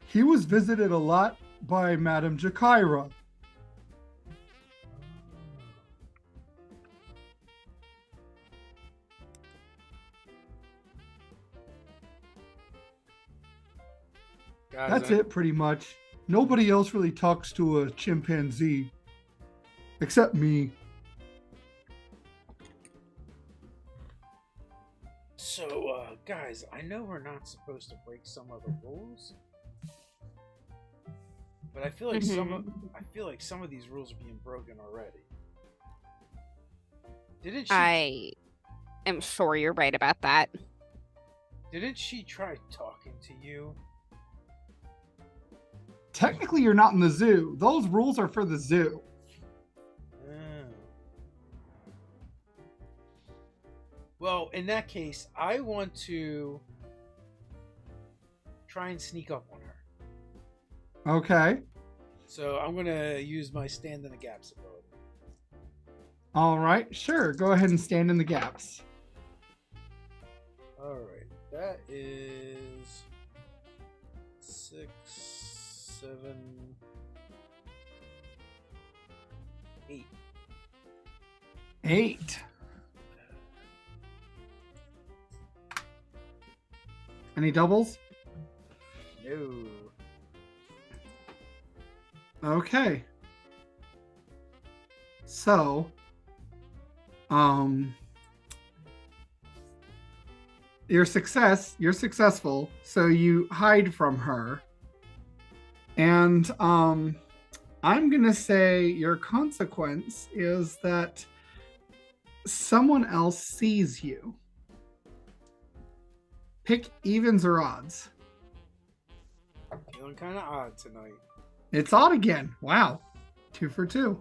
D: He was visited a lot by Madame Jakira.
A: Guys,
D: That's it, pretty much. Nobody else really talks to a chimpanzee. Except me.
A: So, guys, I know we're not supposed to break some of the rules, but I feel like some of these rules are being broken already. Didn't she?
C: I am sure you're right about that.
A: Didn't she try talking to you?
D: Technically, you're not in the zoo. Those rules are for the zoo.
A: Well, in that case, I want to try and sneak up on her.
D: Okay.
A: So I'm going to use my stand in the gaps ability.
D: All right. Sure. Go ahead and stand in the gaps.
A: All right. That is 6, 7, 8.
D: 8. Any doubles?
A: No.
D: Okay. So, you're successful, so you hide from her. And I'm gonna say your consequence is that someone else sees you. Pick evens or odds.
A: Feeling kind of odd tonight.
D: It's odd again. Wow. 2 for 2.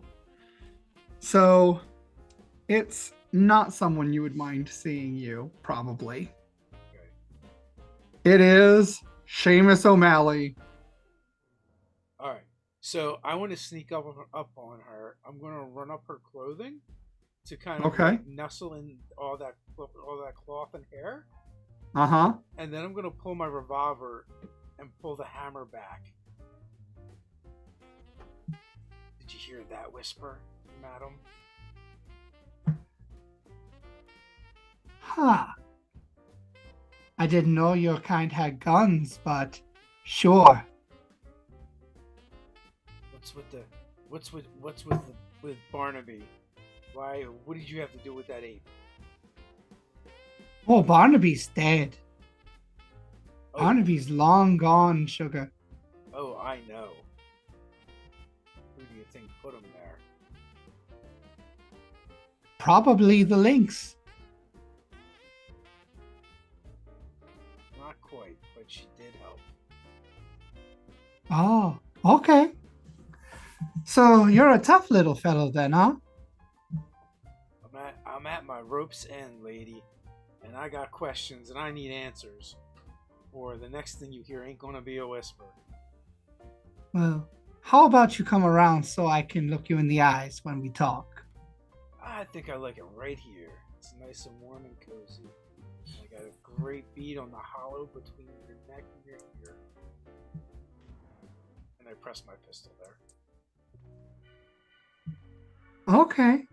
D: So it's not someone you would mind seeing you, probably.
A: Okay.
D: It is Seamus O'Malley.
A: All right. So I want to sneak up on her. I'm going to run up her clothing to kind of like nestle in all that cloth and hair.
D: Uh-huh.
A: And then I'm going to pull my revolver and pull the hammer back. hear that whisper, madam?
D: Huh. I didn't know your kind had guns, but sure.
A: What's with Barnaby? Why? What did you have to do with that ape?
D: Oh, Barnaby's dead.
A: Oh,
D: Barnaby's long gone, sugar.
A: oh, I know. Who do you think put him there?
D: Probably the Lynx.
A: Not quite, but she did help.
D: Oh, okay. So you're a tough little fellow then, huh?
A: I'm at my rope's end, lady, and I got questions and I need answers. Or the next thing you hear ain't gonna be a whisper.
D: Well, how about you come around so I can look you in the eyes when we talk?
A: I think I like it right here. It's nice and warm and cozy. I got a great bead on the hollow between your neck and your ear. And I press my pistol there.
D: Okay.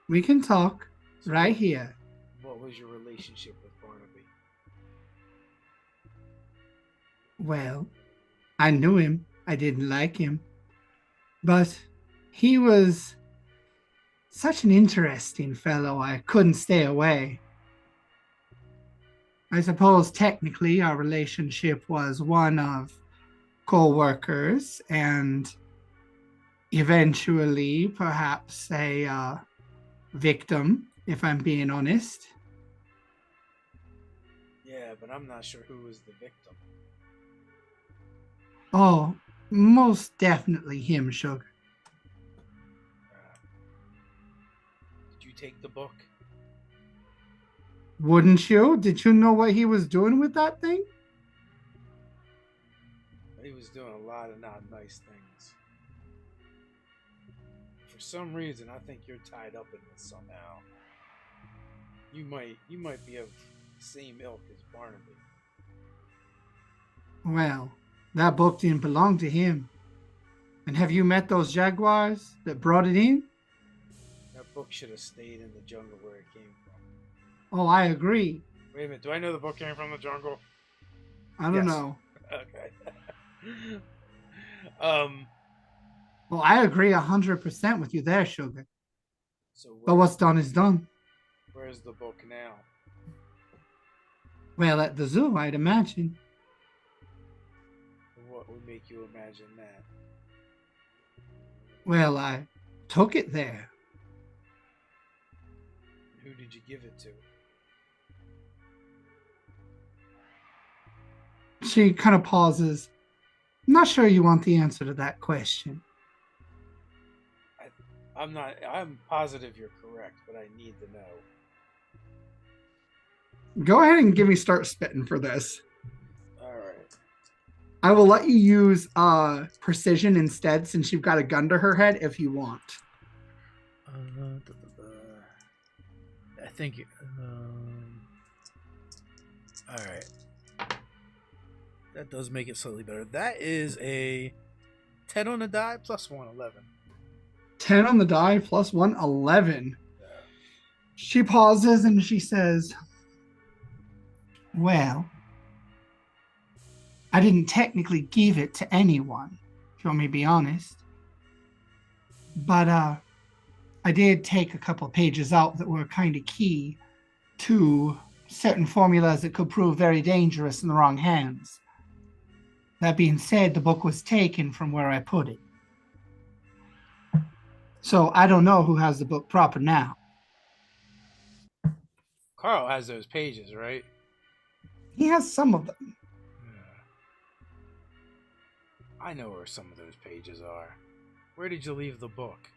D: We can talk
A: So
D: right here.
A: What was your relationship with Barnaby?
D: Well, I knew him. I didn't like him. But he was such an interesting fellow, I couldn't stay away. I suppose technically our relationship was one of co-workers and eventually perhaps a victim, if I'm being honest.
A: Yeah, but I'm not sure who was the victim.
D: Oh, most definitely him, sugar.
A: Did you take the book?
D: Wouldn't you? Did you know what he was doing with that thing?
A: He was doing a lot of not nice things. For some reason, I think you're tied up in this somehow. You might be of the same ilk as Barnaby.
D: Well, that book didn't belong to him. And have you met those jaguars that brought it in?
A: That book should have stayed in the jungle where it came from.
D: Oh, I agree.
A: Wait a minute, do I know the book came from the jungle?
D: I don't
B: Yes.
D: know.
A: Okay.
D: Well, I agree 100% with you there, sugar.
A: So
D: But what's done is done.
A: where's the book now?
D: Well, at the zoo, I'd imagine.
A: What would make you imagine that?
D: Well, I took it there.
A: Who did you give it to?
D: She kind of pauses. I'm not sure you want the answer to that question.
A: I'm positive you're correct, but I need to know.
D: Go ahead and give me start spitting for this.
A: Alright.
D: I will let you use precision instead since you've got a gun to her head if you want.
A: I think alright. That does make it slightly better. That is a 10 on the die plus 1, 11.
D: 10 on the die plus 1, 11. She pauses and she says, well, I didn't technically give it to anyone, if you want me to be honest. But I did take a couple pages out that were kind of key to certain formulas that could prove very dangerous in the wrong hands. That being said, the book was taken from where I put it. So I don't know who has the book proper now.
A: Carl has those pages, right?
D: He has some of them.
A: I know where some of those pages are. Where did you leave the book?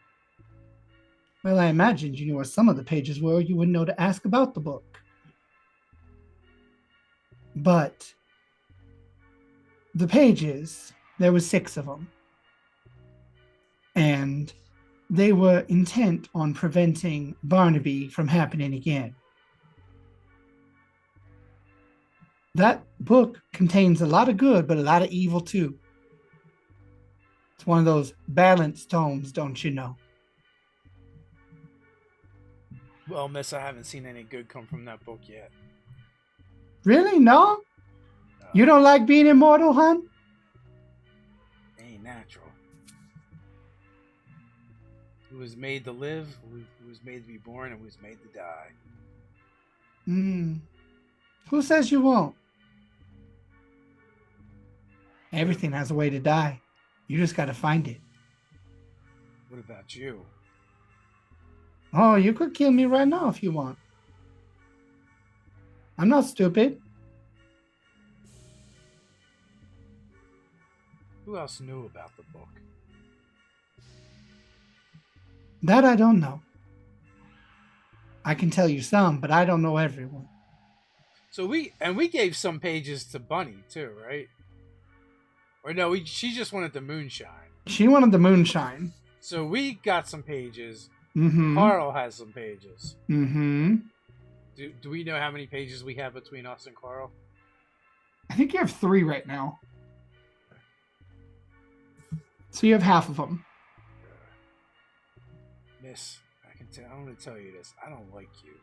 D: Well, I imagined you knew where some of the pages were. You wouldn't know to ask about the book. But the pages, there were 6 of them. And they were intent on preventing Barnaby from happening again. That book contains a lot of good, but a lot of evil too. It's one of those balanced tomes, don't you know?
A: Well, miss, I haven't seen any good come from that book yet.
D: Really? No?
A: No,
D: You don't like being immortal, hon?
A: it ain't natural. Who was made to live, who was made to be born, and who was made to die.
D: Who says you won't? Everything has a way to die. You just got to find it.
A: What about you?
D: Oh, you could kill me right now if you want. I'm not stupid.
A: Who else knew about the book?
D: That I don't know. I can tell you some, but I don't know everyone.
A: So we gave some pages to Bunny too, right? Or no, she just wanted the moonshine.
D: She wanted the moonshine.
A: So we got some pages.
D: Mm-hmm.
A: Carl has some pages.
D: Mm-hmm.
A: Do we know how many pages we have between us and Carl?
D: I think you have 3 right now. So you have half of them.
A: Miss, I'm going to tell you this. I don't like you.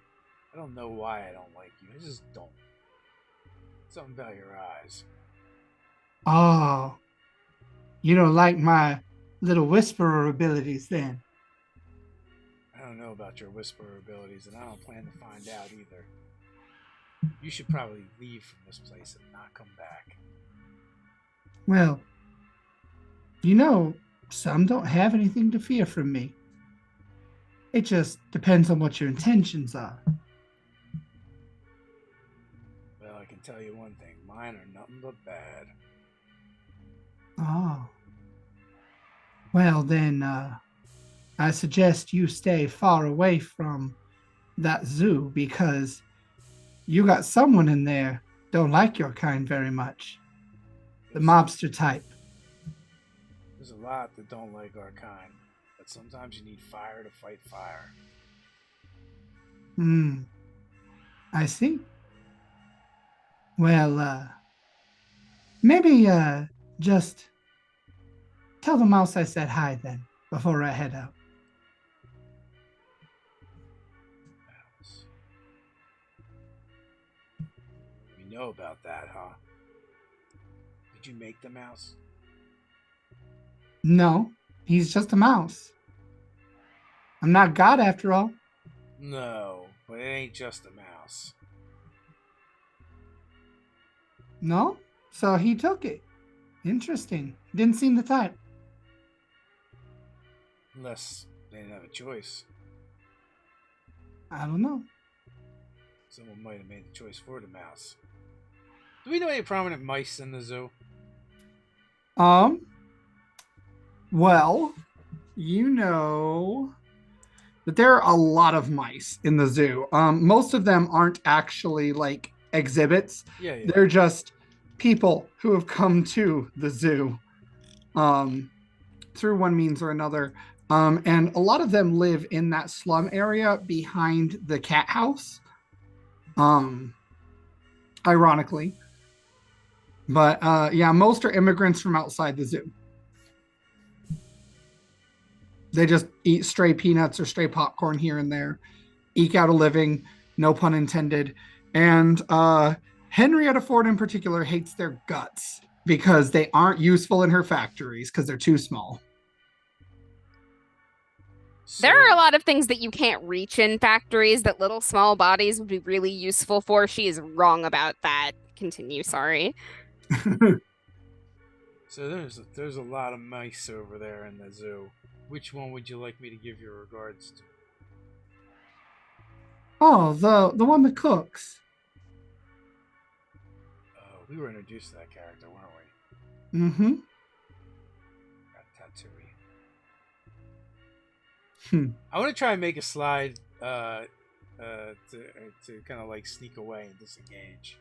A: I don't know why I don't like you. I just don't. Something about your eyes.
D: Oh. You don't like my little whisperer abilities then?
A: I don't know about your whisperer abilities, and I don't plan to find out either. You should probably leave from this place and not come back.
D: Well, some don't have anything to fear from me. It just depends on what your intentions are.
A: Well, I can tell you one thing. Mine are nothing but bad.
D: Oh. Well, then, I suggest you stay far away from that zoo because you got someone in there don't like your kind very much. The mobster type.
A: There's a lot that don't like our kind, but sometimes you need fire to fight fire.
D: I see. Well, maybe just tell the mouse I said hi then before I head out.
A: We know about that, huh? Did you make the mouse?
D: No, he's just a mouse. I'm not God after all.
A: No, but it ain't just a mouse.
D: No? So he took it. Interesting. Didn't seem the type.
A: Unless they didn't have a choice.
D: I don't know.
A: Someone might have made the choice for the mouse. Do we know any prominent mice in the zoo?
D: Well, you know that there are a lot of mice in the zoo. Most of them aren't actually like exhibits.
A: Yeah.
D: They're just people who have come to the zoo through one means or another. And a lot of them live in that slum area behind the cat house. Ironically. But yeah, most are immigrants from outside the zoo. They just eat stray peanuts or stray popcorn here and there, eke out a living, no pun intended. And Henrietta Ford in particular hates their guts because they aren't useful in her factories because they're too small.
C: There are a lot of things that you can't reach in factories that little small bodies would be really useful for. She is wrong about that. Continue, sorry.
A: So there's a lot of mice over there in the zoo. Which one would you like me to give your regards to?
D: Oh, the one that cooks.
A: We were introduced to that character, weren't we?
D: Mm-hmm.
A: Ratatouille. I want to try and make a slide to kind of like sneak away and disengage.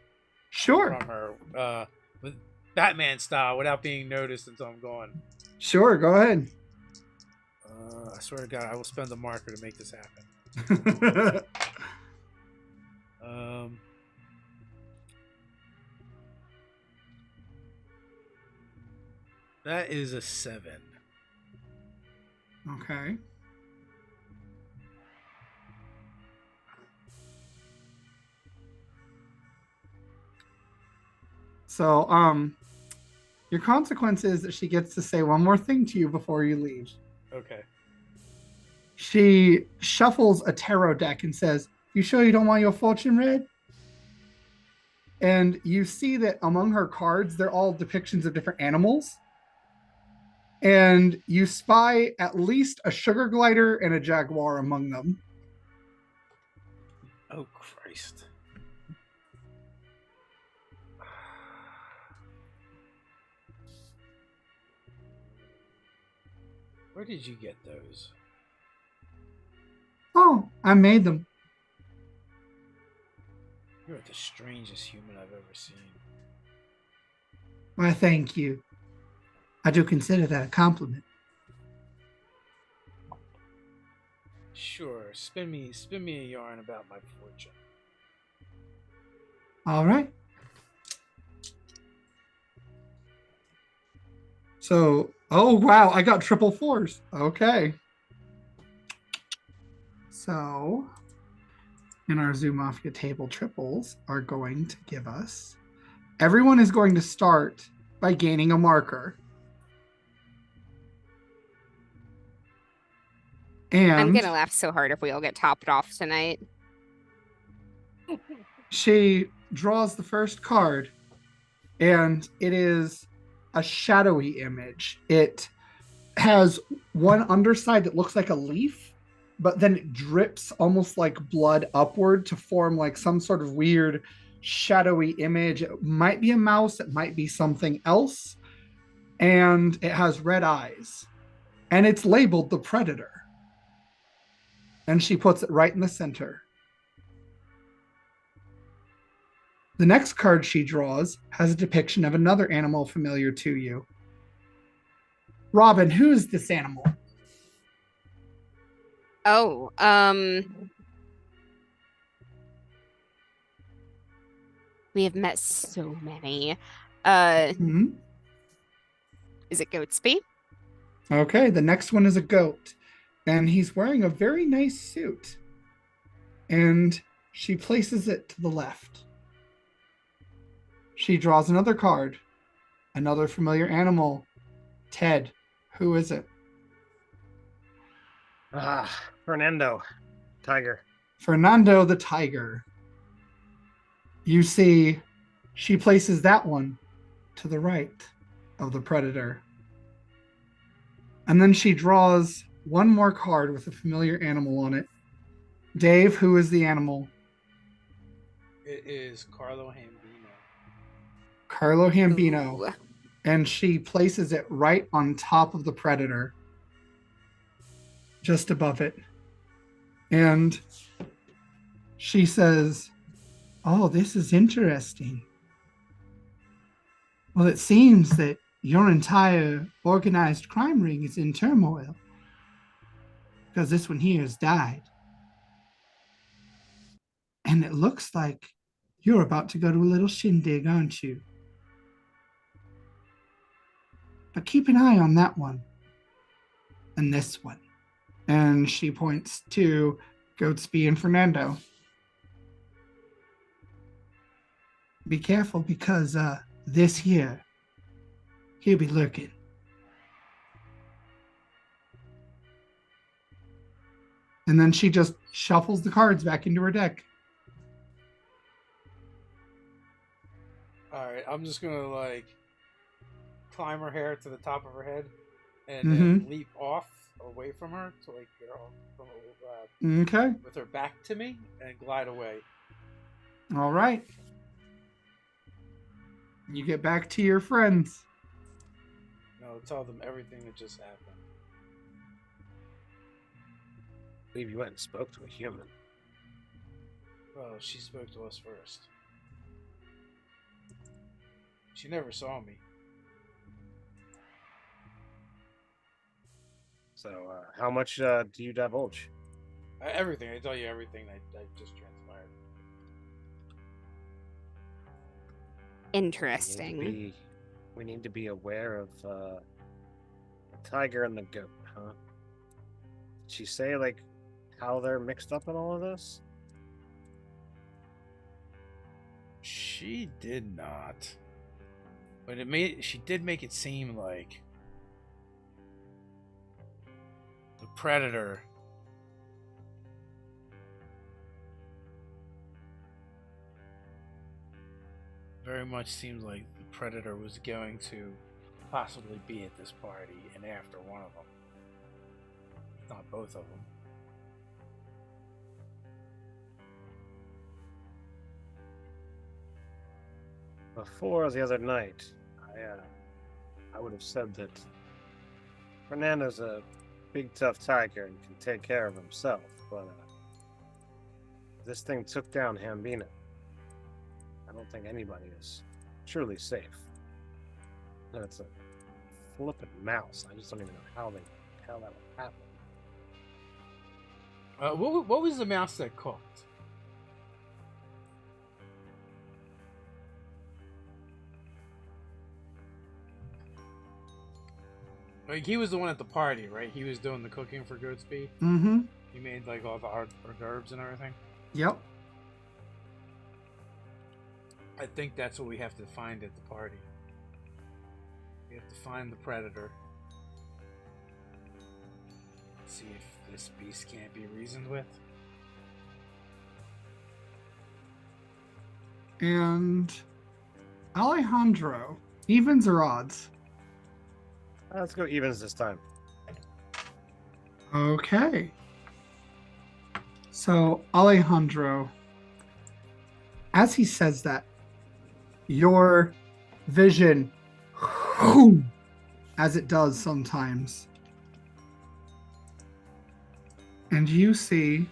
D: Sure.
A: From her, with Batman style, without being noticed until I'm gone.
D: Sure, go ahead.
A: I swear to God, I will spend a marker to make this happen. That is a 7.
D: Okay. So, your consequence is that she gets to say one more thing to you before you leave.
A: Okay.
D: She shuffles a tarot deck and says, "You sure you don't want your fortune read?" And you see that among her cards, they're all depictions of different animals. And you spy at least a sugar glider and a jaguar among them.
A: Oh, Christ. Where did you get those?
D: Oh, I made them.
A: You're the strangest human I've ever seen.
D: Why, thank you. I do consider that a compliment.
A: Sure, spin me a yarn about my fortune.
D: All right. So, oh wow, I got triple fours. Okay. So, in our Zoo Mafia table, triples are going to give us. Everyone is going to start by gaining a marker. And
C: I'm gonna laugh so hard if we all get topped off tonight.
D: She draws the first card, and it is a shadowy image. It has one underside that looks like a leaf, but then it drips almost like blood upward to form like some sort of weird shadowy image. It might be a mouse, it might be something else. And it has red eyes. And it's labeled the Predator. And she puts it right in the center. The next card she draws has a depiction of another animal familiar to you. Robin, who is this animal?
C: Oh, we have met so many.
D: Hmm?
C: Is it Goatsby?
D: Okay, the next one is a goat. And he's wearing a very nice suit. And she places it to the left. She draws another card. Another familiar animal. Ted, who is it?
B: Fernando, tiger.
D: Fernando the tiger. You see, she places that one to the right of the predator. And then she draws one more card with a familiar animal on it. Dave, who is the animal?
A: It is Carlo Hambino.
D: Carlo Hambino.
C: Ooh.
D: And she places it right on top of the predator, just above it. And she says, "Oh, this is interesting. Well, it seems that your entire organized crime ring is in turmoil because this one here has died. And it looks like you're about to go to a little shindig, aren't you? But keep an eye on that one and this one." And she points to Goatsby and Fernando. "Be careful because this here, he'll be lurking." And then she just shuffles the cards back into her deck.
A: Alright, I'm just gonna like climb her hair to the top of her head and
D: Mm-hmm.
A: then leap off away from her to like get her from
D: Okay.
A: with her back to me and glide away.
D: All right. You get back to your friends.
A: No, tell them everything that just happened.
B: I believe you went and spoke to a human.
A: Well, she spoke to us first. She never saw me.
B: So, how much do you divulge?
A: Everything. I tell you everything that just transpired.
C: Interesting.
B: We need to be aware of the tiger and the goat, huh? Did she say like how they're mixed up in all of this?
A: She did not. But she did make it seem like the Predator very much seems like the Predator was going to possibly be at this party and after one of them. If not both of them.
B: Before the other night, I would have said that Fernando's a big tough tiger and can take care of himself, but this thing took down Hambina. I don't think anybody is truly safe. And it's a flippin' mouse. I just don't even know how that would happen.
A: What was the mouse that cooked? Like, he was the one at the party, right? He was doing the cooking for Goodspeed.
D: Mm-hmm.
A: He made like all the hors d'oeuvres and everything.
D: Yep.
A: I think that's what we have to find at the party. We have to find the Predator. See if this beast can't be reasoned with.
D: And Alejandro, evens or odds?
B: Let's go evens this time.
D: Okay. So, Alejandro, as he says that, your vision, as it does sometimes, and you see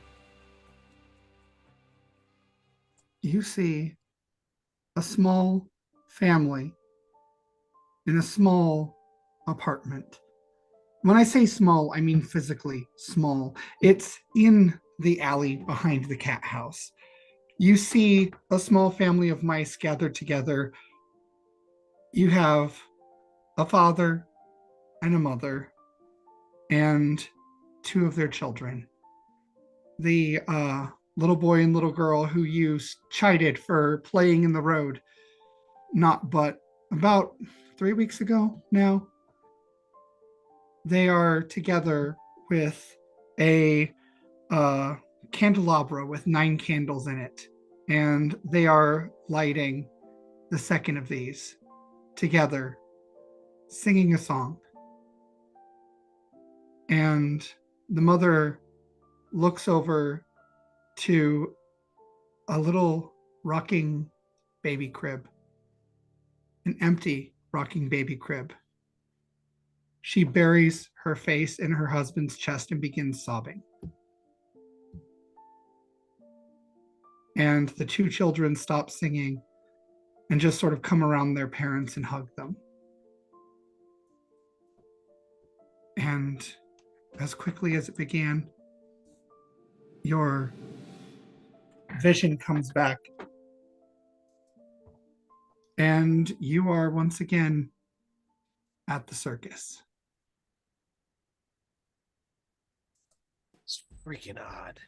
D: a small family in a small apartment. When I say small, I mean physically small. It's in the alley behind the cat house. You see a small family of mice gathered together. You have a father and a mother and two of their children. The little boy and little girl who you chided for playing in the road, not but about 3 weeks ago now. They are together with a candelabra with 9 candles in it, and they are lighting the second of these together, singing a song. And the mother looks over to a little rocking baby crib, an empty rocking baby crib. She buries her face in her husband's chest and begins sobbing. And the 2 children stop singing and just sort of come around their parents and hug them. And as quickly as it began, your vision comes back. And you are once again at the circus.
B: It's freaking odd.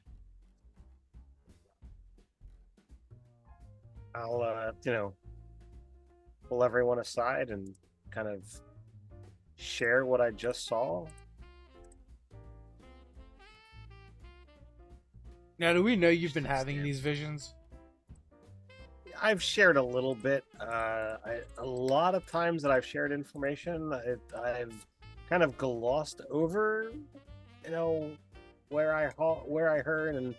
B: I'll, pull everyone aside and kind of share what I just saw.
A: Now, do we know you've been having these visions?
B: I've shared a little bit. A lot of times that I've shared information, I've kind of glossed over, where I heard, and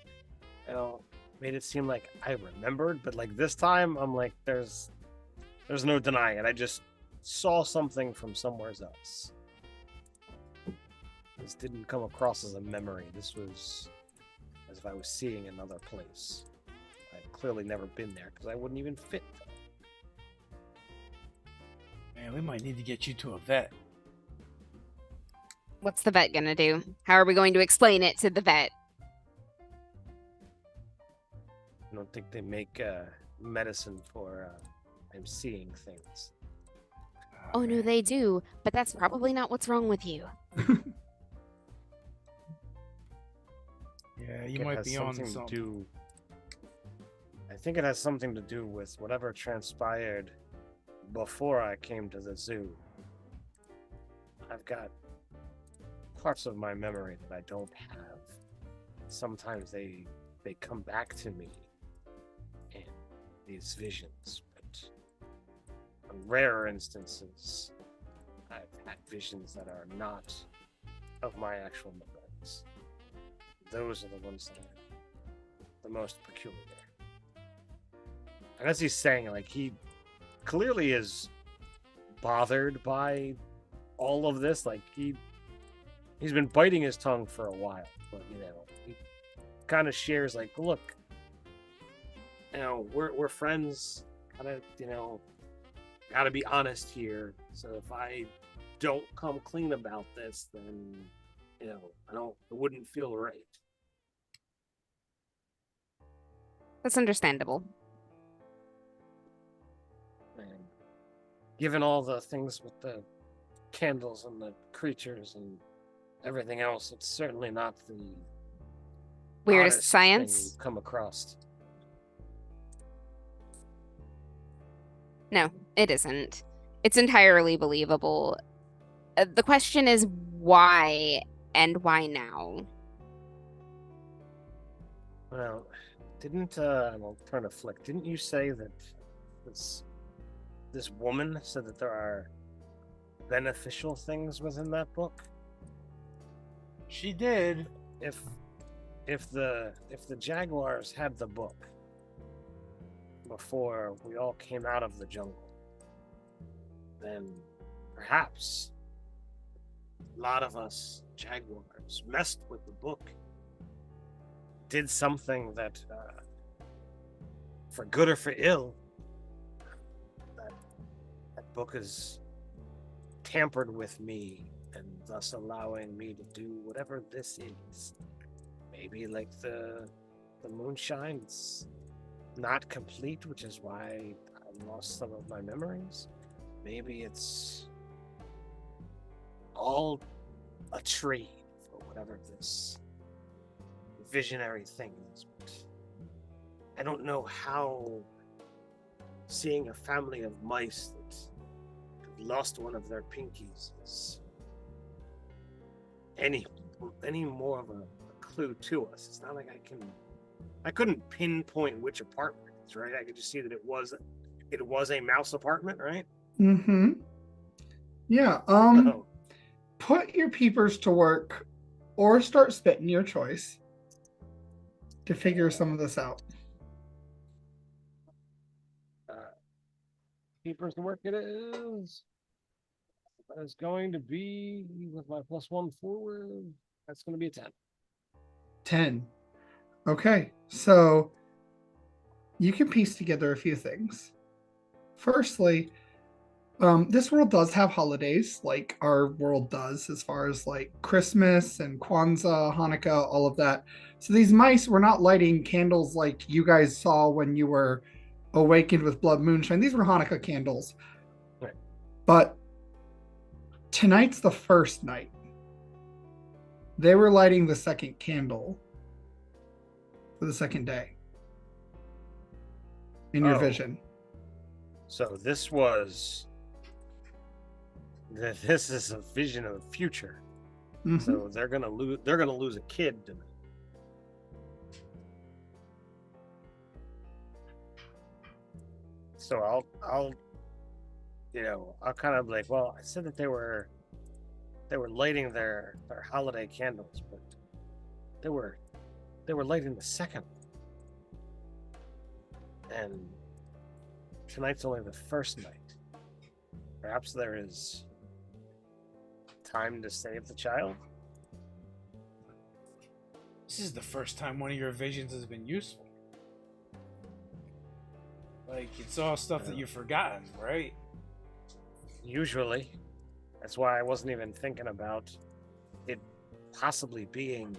B: made it seem like I remembered. But like this time, I'm like, there's no denying it. I just saw something from somewhere else. This didn't come across as a memory. This was as if I was seeing another place. I've clearly never been there because I wouldn't even fit there.
A: Man, we might need to get you to a vet.
C: What's the vet gonna do? How are we going to explain it to the vet?
B: I don't think they make medicine for I'm seeing things.
C: Oh no, they do, but that's probably not what's wrong with you.
A: Yeah,
B: think
A: you
B: it
A: might
B: has
A: be on
B: something
A: something.
B: to do. I think it has something to do with whatever transpired before I came to the zoo. I've got parts of my memory that I don't have. Sometimes they come back to me in these visions, but on rarer instances, I've had visions that are not of my actual memories. Those are the ones that are the most peculiar. And as he's saying, like, he clearly is bothered by all of this. Like, he's been biting his tongue for a while, but he kind of shares, like, look, we're friends, kind of, gotta be honest here. So if I don't come clean about this, then it wouldn't feel right.
C: That's understandable.
B: And given all the things with the candles and the creatures and everything else, it's certainly not the
C: Weirdest
B: oddest
C: science?
B: thing you've come across.
C: No, it isn't. It's entirely believable. The question is why, and why now?
B: Well, I'll turn to Flick. Didn't you say that this woman said that there are beneficial things within that book?
A: She did.
B: If the Jaguars had the book before we all came out of the jungle, then perhaps a lot of us Jaguars messed with the book, did something that, for good or for ill, that book is tampered with me, and thus allowing me to do whatever this is. Maybe like the moonshine, it's not complete, which is why I lost some of my memories. Maybe it's all a trade for whatever this visionary thing is. But I don't know how seeing a family of mice that lost one of their pinkies is any more of a clue to us. It's not like I couldn't pinpoint which apartment it's, right? I could just see that it was a mouse apartment, right?
D: Mm-hmm. Yeah.
B: Oh.
D: Put your peepers to work or start spitting, your choice, to figure some of this out.
B: Keepers to work it is. That is going to be, with my +1 forward, that's going to be a 10.
D: 10. Okay, so you can piece together a few things. Firstly, this world does have holidays like our world does, as far as like Christmas and Kwanzaa, Hanukkah, all of that. So these mice were not lighting candles like you guys saw when you were awakened with blood moonshine. These were Hanukkah candles.
B: Right.
D: But tonight's the first night. They were lighting the second candle for the second day in your vision.
B: So this is a vision of the future. Mm-hmm. So they're gonna lose a kid tonight. So I'll kind of like, well, I said that they were lighting their holiday candles, but they were lighting the second one. And tonight's only the first night. Perhaps there is time to save the child.
A: This is the first time one of your visions has been useful. Like, it's all stuff that you've forgotten, right?
B: Usually. That's why I wasn't even thinking about it possibly being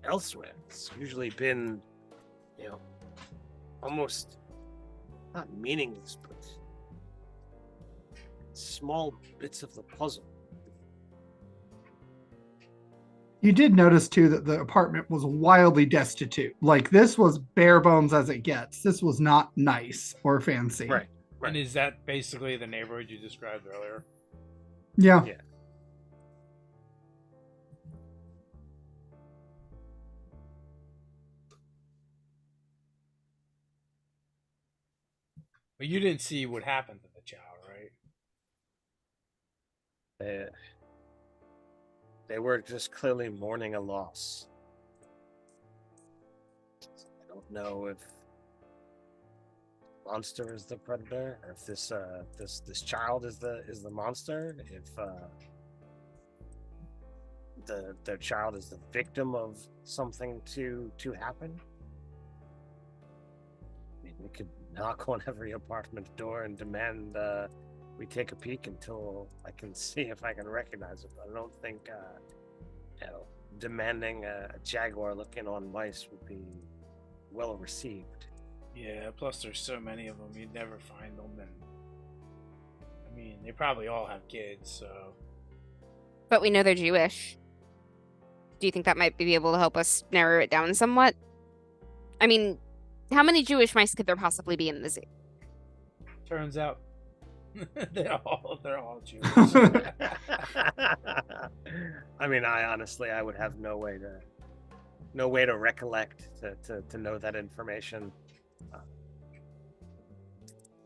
B: elsewhere. It's usually been, almost not meaningless, but small bits of the puzzle.
D: You did notice too that the apartment was wildly destitute. Like this was bare bones as it gets. This was not nice or fancy.
B: Right.
A: And is that basically the neighborhood you described earlier?
D: Yeah.
B: Yeah.
A: But you didn't see what happened to the child, right?
B: They were just clearly mourning a loss. I don't know if monster is the predator, or if this child is the monster. If the child is the victim of something to happen. I mean, we could knock on every apartment door and demand we take a peek until I can see if I can recognize it. But I don't think demanding a jaguar looking on mice would be well received.
A: Yeah, plus there's so many of them, you'd never find them. And I mean, they probably all have kids, so.
C: But we know they're Jewish. Do you think that might be able to help us narrow it down somewhat? I mean, how many Jewish mice could there possibly be in the zoo?
A: Turns out they're all Jewish.
B: I mean, I would have no way to recollect to know that information.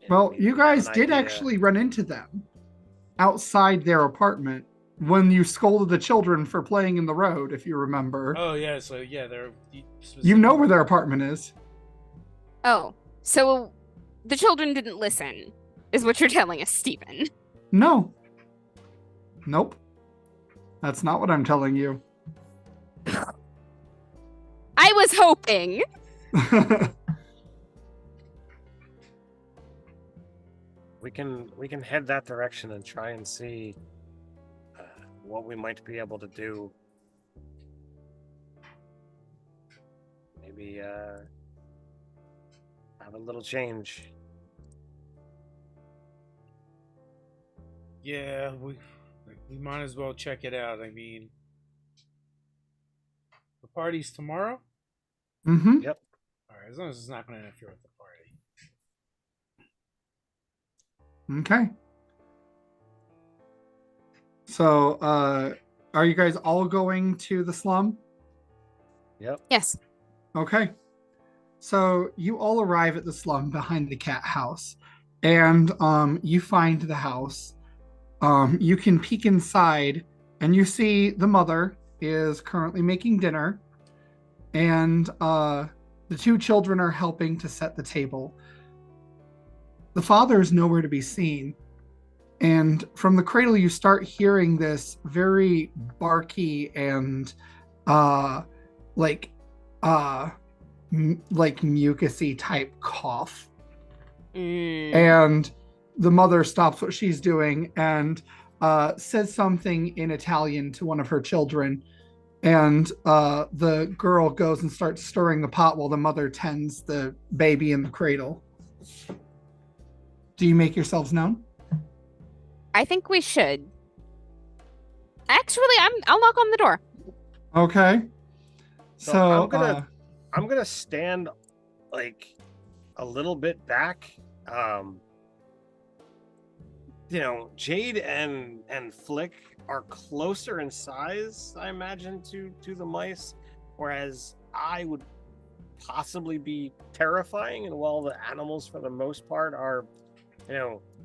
D: Well, you guys did actually run into them outside their apartment when you scolded the children for playing in the road, if you remember.
A: Oh yeah, so yeah, they're.
D: You know where their apartment is.
C: Oh, so the children didn't listen, is what you're telling us, Stephen.
D: No. Nope. That's not what I'm telling you.
C: I was hoping.
B: We can head that direction and try and see what we might be able to do. Maybe have a little change.
A: Yeah, we might as well check it out. I mean, the party's tomorrow.
D: Mm-hmm.
B: Yep.
A: All right, as long as it's not going to interfere with the party.
D: Okay. So, are you guys all going to the slum?
B: Yep.
C: Yes.
D: Okay. So you all arrive at the slum behind the cat house, and you find the house. You can peek inside, and you see the mother is currently making dinner, and the two children are helping to set the table. The father is nowhere to be seen. And from the cradle, you start hearing this very barky and like mucusy type cough. And the mother stops what she's doing and says something in Italian to one of her children. And the girl goes and starts stirring the pot while the mother tends the baby in the cradle. Do you make yourselves known?
C: I think we should. Actually, I'll knock on the door.
D: Okay. So
B: I'm gonna stand like a little bit back. Jade and Flick are closer in size, I imagine, to the mice, whereas I would possibly be terrifying, and while the animals for the most part are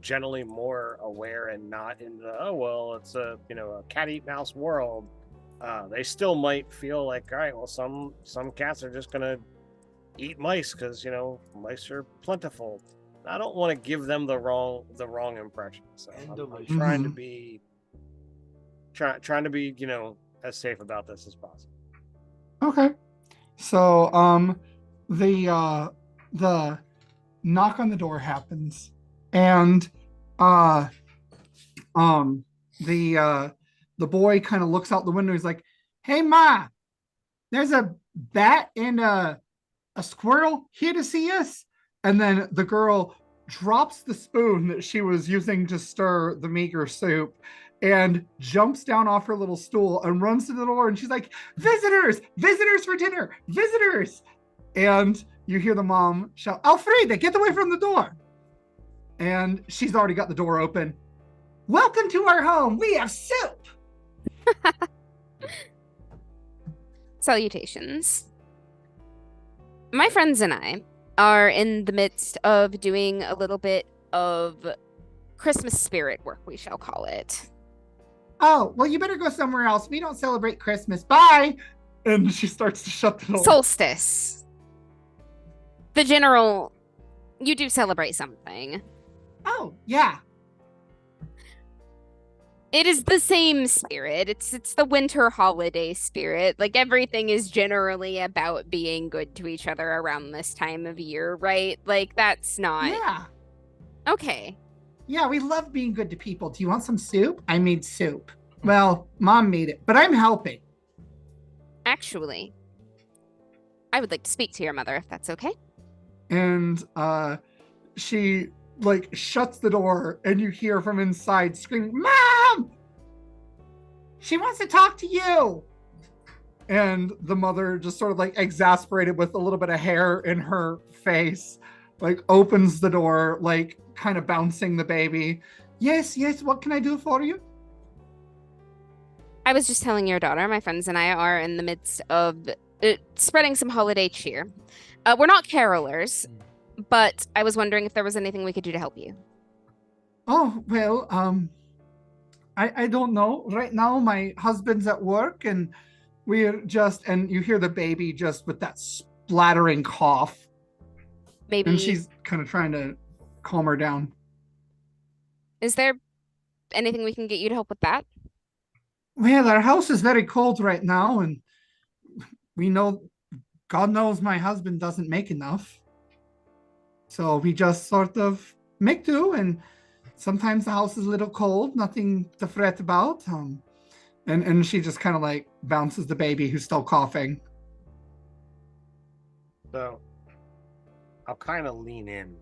B: generally more aware and not in the it's a cat eat mouse world, they still might feel like, all right, well, some cats are just gonna eat mice because mice are plentiful. I don't want to give them the wrong impression, so I'm trying to be trying to be as safe about this as possible.
D: Okay. So the knock on the door happens, and the boy kind of looks out the window. He's like, "Hey, Ma, there's a bat and a squirrel here to see us." And then the girl drops the spoon that she was using to stir the meager soup and jumps down off her little stool and runs to the door. And she's like, visitors, visitors for dinner, visitors. And you hear the mom shout, Alfreda, get away from the door. And she's already got the door open. Welcome to our home. We have soup.
C: Salutations. My friends and I are in the midst of doing a little bit of Christmas spirit work, we shall call it.
D: Oh, well, you better go somewhere else. We don't celebrate Christmas. Bye. And she starts to shut the door.
C: Solstice. The general, you do celebrate something.
D: Oh, yeah.
C: It is the same spirit. It's the winter holiday spirit. Like, everything is generally about being good to each other around this time of year, right? Like, that's not...
D: Yeah.
C: Okay.
D: Yeah, we love being good to people. Do you want some soup? I made soup. Well, Mom made it, but I'm helping.
C: Actually, I would like to speak to your mother, if that's okay.
D: And she like shuts the door, and you hear from inside screaming, Mom! She wants to talk to you. And the mother, just sort of like exasperated with a little bit of hair in her face, like opens the door, like kind of bouncing the baby. Yes, what can I do for you?
C: I was just telling your daughter, my friends and I are in the midst of spreading some holiday cheer. We're not carolers, but I was wondering if there was anything we could do to help you.
D: Oh, well, I don't know. Right now, my husband's at work, and we're just, and you hear the baby just with that splattering cough.
C: Maybe.
D: And she's kind of trying to calm her down.
C: Is there anything we can get you to help with that?
D: Well, our house is very cold right now, and we know, God knows my husband doesn't make enough. So we just sort of make do, and sometimes the house is a little cold, nothing to fret about. And she just kind of like bounces the baby who's still coughing.
B: So I'll kind of lean in.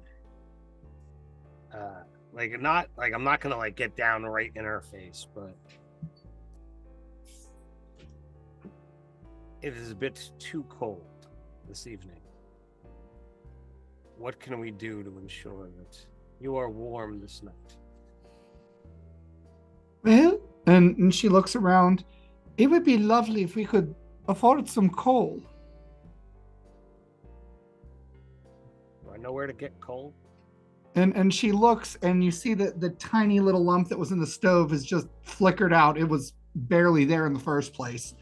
B: I'm not gonna like get down right in her face, but it is a bit too cold this evening. What can we do to ensure that you are warm this night?
D: Well, and she looks around. It would be lovely if we could afford some coal.
B: Do I know where to get coal?
D: And she looks, and you see that the tiny little lump that was in the stove is just flickered out. It was barely there in the first place.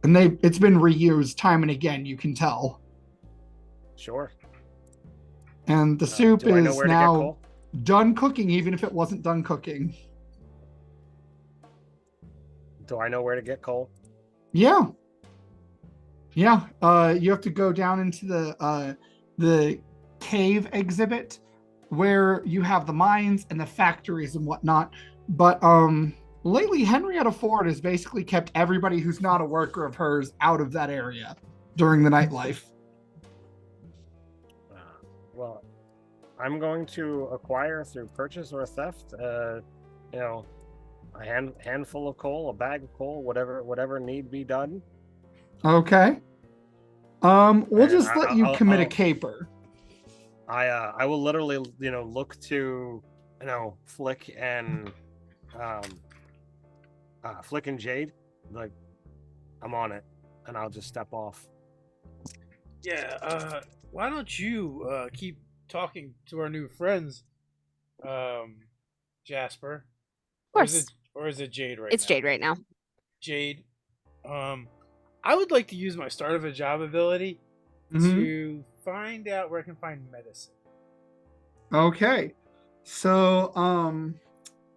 D: And it's been reused time and again, you can tell.
B: Sure.
D: And the soup
B: do I know
D: is
B: where to get
D: now
B: coal?
D: done cooking, even if it wasn't done cooking.
B: Do I know where to get coal?
D: Yeah. You have to go down into the cave exhibit where you have the mines and the factories and whatnot. But lately, Henrietta Ford has basically kept everybody who's not a worker of hers out of that area during the nightlife.
B: Well, I'm going to acquire through purchase or theft, a handful of coal, a bag of coal, whatever need be done.
D: Okay. We'll just let you commit a
B: I'll
D: caper.
B: I will literally, look to, Flick and Jade, like, I'm on it, and I'll just step off.
A: Yeah, why don't you keep talking to our new friends, Jasper?
C: Of course.
A: Or is it Jade right
C: It's
A: now?
C: Jade right now.
A: Jade, I would like to use my start of a job ability to find out where I can find medicine.
D: Okay. So,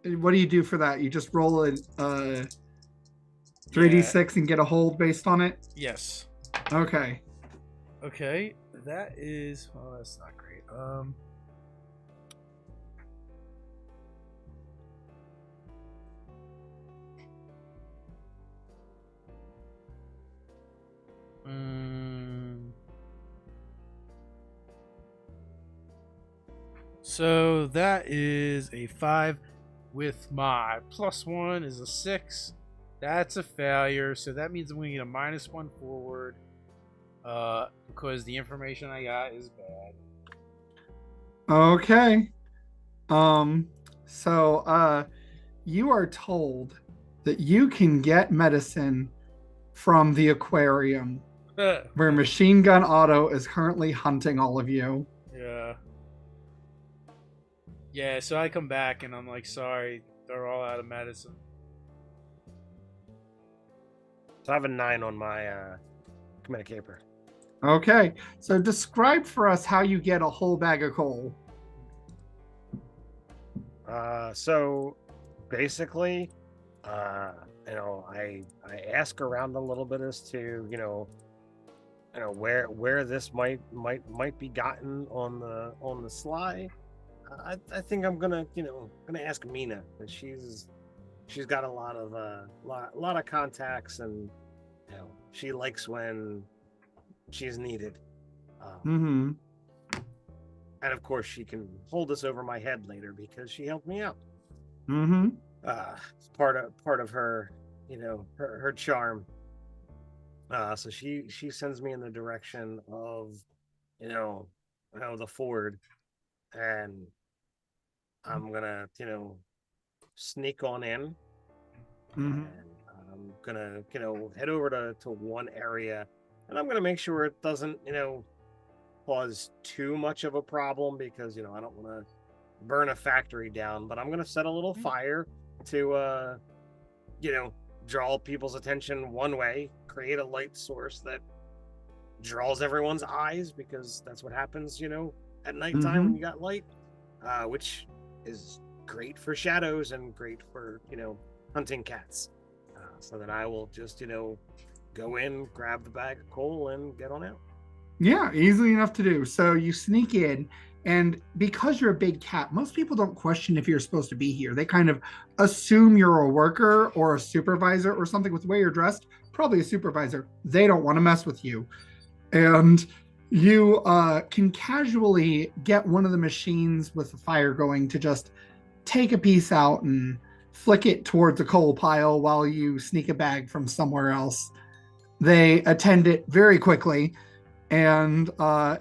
D: what do you do for that? You just roll a 3d6 and get a hold based on it?
A: Yes.
D: Okay.
A: Okay, that is... Oh, that's not great. So that is a 5. with my +1 is a 6. That's a failure, so that means I'm going to get a -1 forward because the information I got is bad.
D: Okay. So you are told that you can get medicine from the aquarium where Machine Gun Otto is currently hunting all of you.
A: Yeah, so I come back and I'm like, sorry, they're all out of medicine.
B: So I have a 9 on my command caper.
D: Okay, so describe for us how you get a whole bag of coal.
B: So basically, I ask around a little bit as to where this might be gotten on the sly. I think I'm gonna ask Mina, because she's got a lot of contacts, and she likes when she's needed.
D: Mm-hmm.
B: And of course, she can hold this over my head later because she helped me out.
D: Mm-hmm.
B: It's part of her, her charm. So she sends me in the direction of, the Ford, and I'm gonna, sneak on in,
D: Mm-hmm.
B: and I'm gonna, head over to one area, and I'm gonna make sure it doesn't, cause too much of a problem, because, I don't want to burn a factory down, but I'm gonna set a little fire to, draw people's attention one way, create a light source that draws everyone's eyes, because that's what happens, at nighttime when you got light, which is great for shadows and great for, hunting cats. So that I will just, go in, grab the bag of coal, and get on out.
D: Yeah, easily enough to do. So you sneak in, and because you're a big cat, most people don't question if you're supposed to be here. They kind of assume you're a worker or a supervisor or something. With the way you're dressed, probably a supervisor. They don't want to mess with you. And you can casually get one of the machines with the fire going to just take a piece out and flick it towards a coal pile while you sneak a bag from somewhere else. They attend it very quickly. And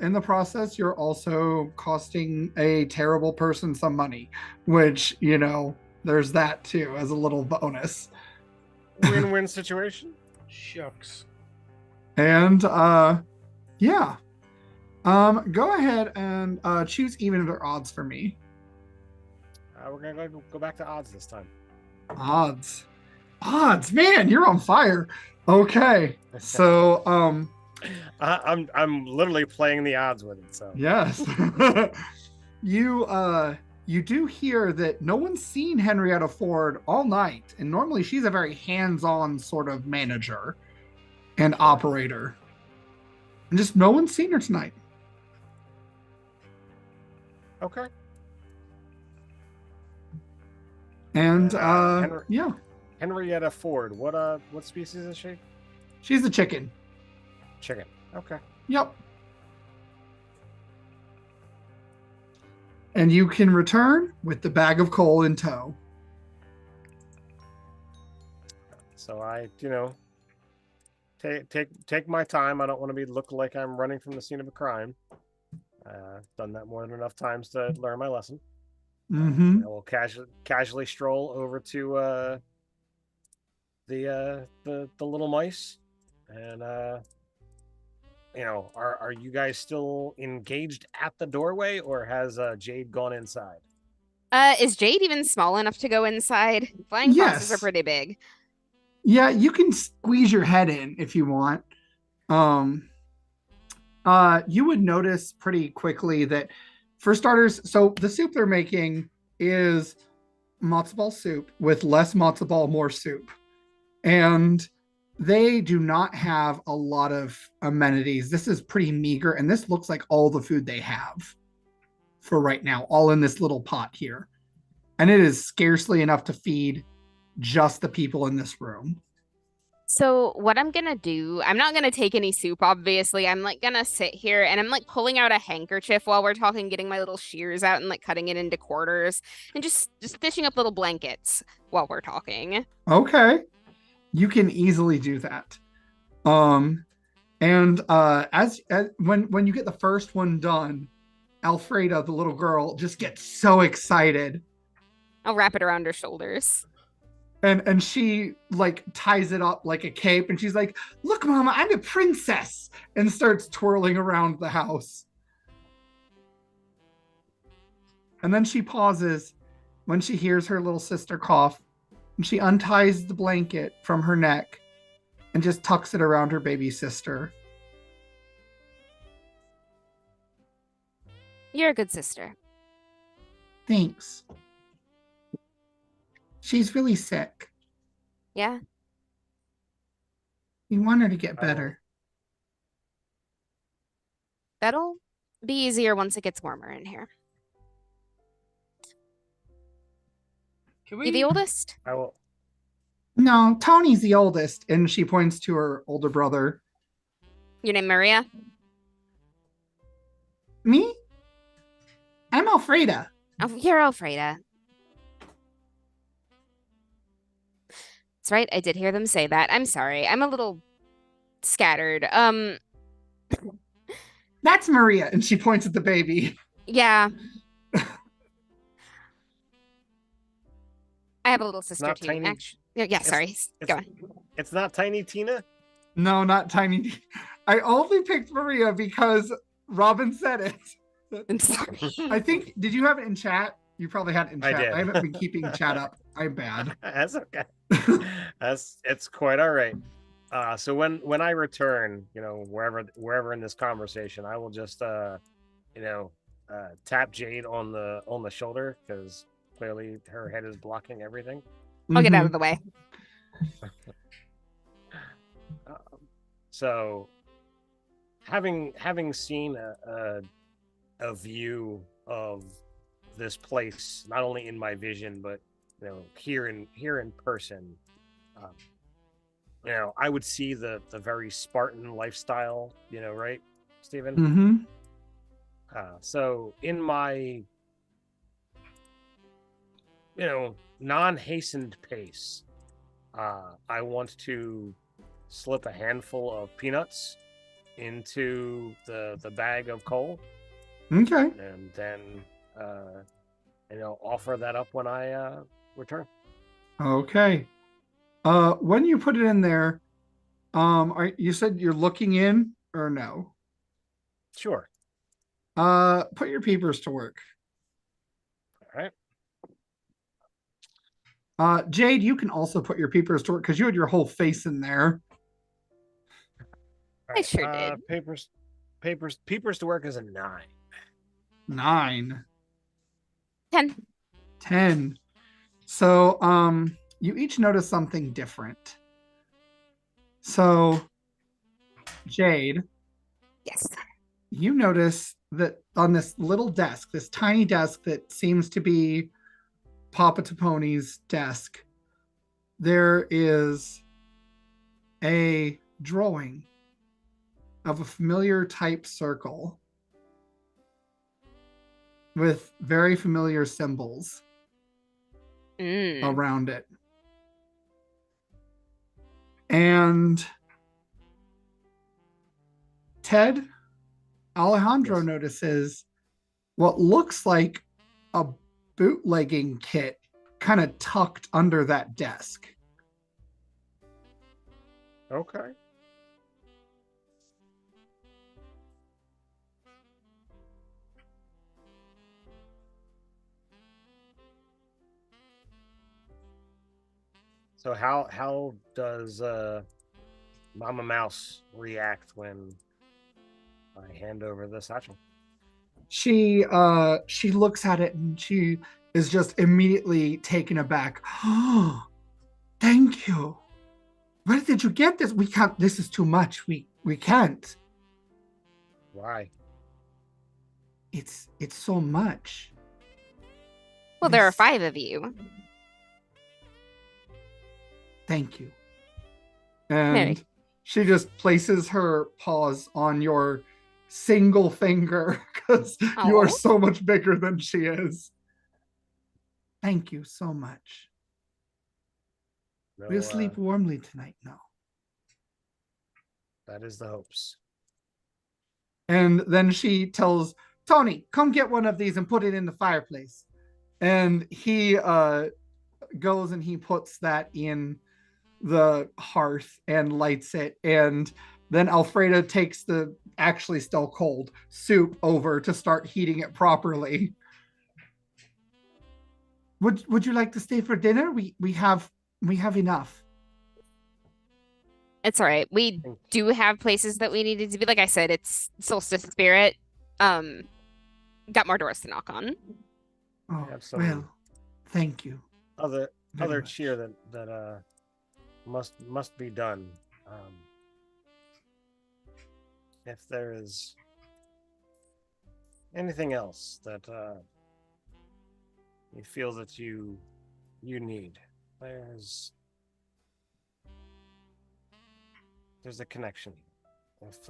D: in the process, you're also costing a terrible person some money, which, there's that too as a little bonus.
B: Win-win situation.
A: Shucks.
D: And yeah. Go ahead and choose even or odds for me.
B: We're gonna go back to odds this time.
D: Odds, man, you're on fire. Okay, so
B: I'm literally playing the odds with it. So
D: yes. You do hear that no one's seen Henrietta Ford all night, and normally she's a very hands-on sort of manager and operator, and just no one's seen her tonight.
B: Okay.
D: And
B: yeah, Henrietta Ford. What species is she?
D: She's a chicken.
B: Chicken. Okay.
D: Yep. And you can return with the bag of coal in tow.
B: So I, take my time. I don't want to look like I'm running from the scene of a crime. Done that more than enough times to learn my lesson.
D: Mm-hmm.
B: I will casually stroll over to the little mice, and are you guys still engaged at the doorway, or has Jade gone inside?
C: Is Jade even small enough to go inside? Flying foxes are pretty big.
D: Yeah, you can squeeze your head in if you want. You would notice pretty quickly that, for starters, so the soup they're making is matzo ball soup with less matzo ball, more soup. And they do not have a lot of amenities. This is pretty meager, and this looks like all the food they have for right now, all in this little pot here. And it is scarcely enough to feed just the people in this room.
C: So what I'm gonna do, I'm not gonna take any soup, obviously. I'm like gonna sit here and I'm like pulling out a handkerchief while we're talking, getting my little shears out and like cutting it into quarters and just stitching up little blankets while we're talking.
D: Okay. You can easily do that. And as when you get the first one done, Alfreda, the little girl, just gets so excited.
C: I'll wrap it around her shoulders.
D: And she like ties it up like a cape and she's like, "Look, Mama, I'm a princess," and starts twirling around the house. And then she pauses when she hears her little sister cough, and she unties the blanket from her neck and just tucks it around her baby sister.
C: You're a good sister.
D: Thanks. She's really sick.
C: Yeah.
D: We want her to get better.
C: That'll be easier once it gets warmer in here.
A: Can
C: You the oldest?
B: I will.
D: No, Tony's the oldest, and she points to her older brother.
C: Your name Maria?
D: Me? I'm Alfreda.
C: Oh, you're Alfreda. That's right, I did hear them say that. I'm sorry. I'm a little scattered.
D: That's Maria, and she points at the baby.
C: Yeah. I have a little sister
B: Not
C: too.
B: tiny.
C: Actually, yeah, sorry. Go on.
B: It's not Tiny Tina.
D: No, not Tiny. I only picked Maria because Robin said it.
C: I'm sorry.
D: I think, did you have it in chat? You probably had it in
B: I
D: chat.
B: did.
D: I haven't been keeping chat up. I'm bad.
B: That's okay. It's quite all right. So when I return, wherever in this conversation, I will just tap Jade on the shoulder because clearly her head is blocking everything.
C: I'll get out of the way.
B: So having seen a view of this place, not only in my vision, but here in person, I would see the very Spartan lifestyle, right, Stephen?
D: Mm-hmm.
B: So in my non-hastened pace, I want to slip a handful of peanuts into the bag of coal.
D: Okay.
B: And then offer that up when I return.
D: Okay. When you put it in there, you said you're looking in or no?
B: Sure.
D: Put your peepers to work.
B: All right.
D: Jade, you can also put your peepers to work because you had your whole face in there.
B: All right.
C: I sure did.
B: Peepers to work is a 9.
D: 9.
C: 10.
D: 10. So, you each notice something different. So, Jade.
C: Yes.
D: You notice that on this little desk, this tiny desk that seems to be Papa Taponi's desk, there is a drawing of a familiar type circle with very familiar symbols around it. And Ted, Alejandro notices what looks like a bootlegging kit kind of tucked under that desk.
B: Okay. So how does Mama Mouse react when I hand over the satchel?
D: She looks at it and she is just immediately taken aback. Oh, thank you. Where did you get this? We can't. This is too much. We can't.
B: Why?
D: It's so much.
C: Well, there are 5 of you.
D: Thank you. And she just places her paws on your single finger because you are so much bigger than she is. Thank you so much.
B: No,
D: We'll sleep warmly tonight now.
B: That is the hopes.
D: And then she tells Tony, come get one of these and put it in the fireplace. And he goes and he puts that in the hearth and lights it. And then Alfreda takes the actually still cold soup over to start heating it properly. Would you like to stay for dinner? We have enough.
C: It's all right. We do have places that we needed to be. Like I said, it's Solstice Spirit. Got more doors to knock on.
D: Oh, well, thank you.
B: Other cheer that must be done. If there is anything else that you feel that you need, there's a connection. If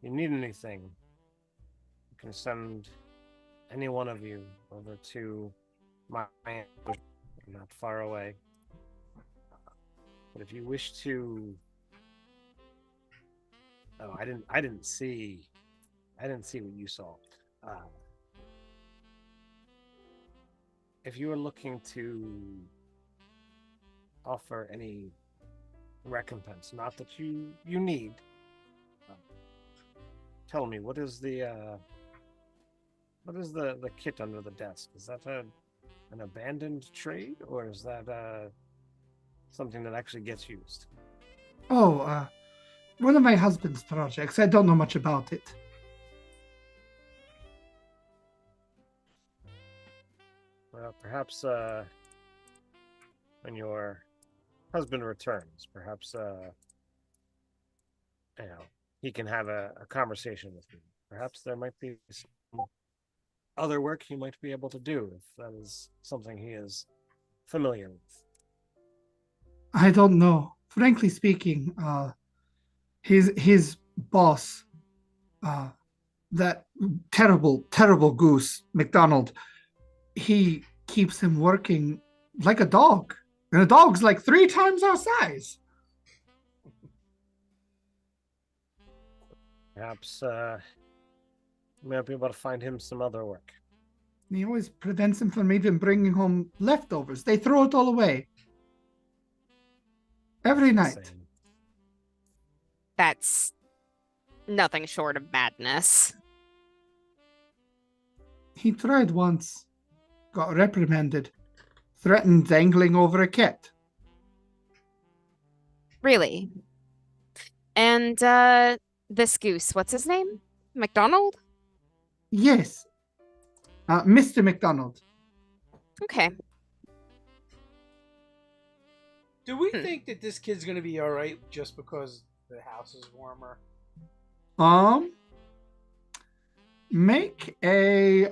B: you need anything, you can send any one of you over to my aunt, not far away. But if you wish to, I didn't see what you saw. If you are looking to offer any recompense, not that you need, tell me, what is the kit under the desk? Is that an abandoned trade, or is that something that actually gets used?
D: Oh, one of my husband's projects. I don't know much about it.
B: Well, perhaps when your husband returns, perhaps he can have a conversation with you. Perhaps there might be some other work he might be able to do, if that is something he is familiar with.
D: I don't know. Frankly speaking, his boss, that terrible goose, McDonald, he keeps him working like a dog. And a dog's like 3 times our size.
B: Perhaps we might be able to find him some other work.
D: He always prevents him from even bringing home leftovers. They throw it all away. Every night.
B: Same.
C: That's nothing short of madness.
D: He tried once. Got reprimanded. Threatened dangling over a kit.
C: Really? And this goose, what's his name? McDonald?
D: Yes. Mr. McDonald.
C: Okay.
A: Do we think that this kid's gonna be all right just because the house is warmer?
D: Make a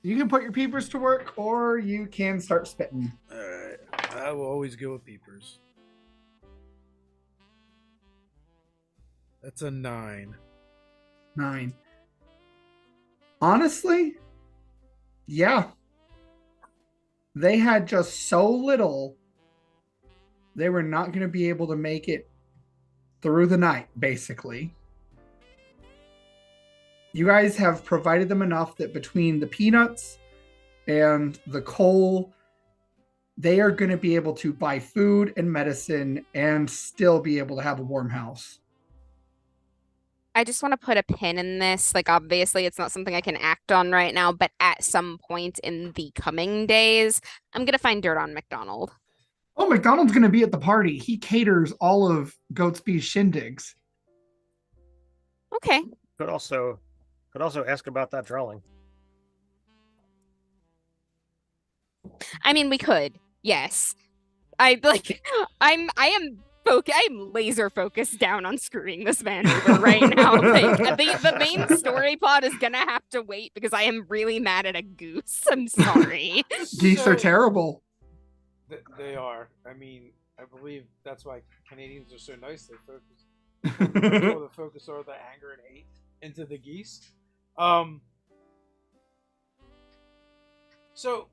D: you can put your peepers to work, or you can start spitting.
A: All right, I will always go with peepers. That's a 9.
D: 9. Honestly, yeah. They had just so little, they were not going to be able to make it through the night, basically. You guys have provided them enough that between the peanuts and the coal, they are going to be able to buy food and medicine and still be able to have a warm house.
C: I just want to put a pin in this. Like, obviously, it's not something I can act on right now, but at some point in the coming days, I'm going to find dirt on McDonald.
D: Oh, McDonald's going to be at the party. He caters all of Goatsby's shindigs.
C: Okay.
B: Could also ask about that drawing.
C: I mean, we could. Yes. I am laser focused down on screwing this man over right now. Like, the main story plot is gonna have to wait because I am really mad at a goose. I'm sorry.
D: Geese are terrible.
A: They are. I mean, I believe that's why Canadians are so nice. They focus all the anger and hate into the geese. So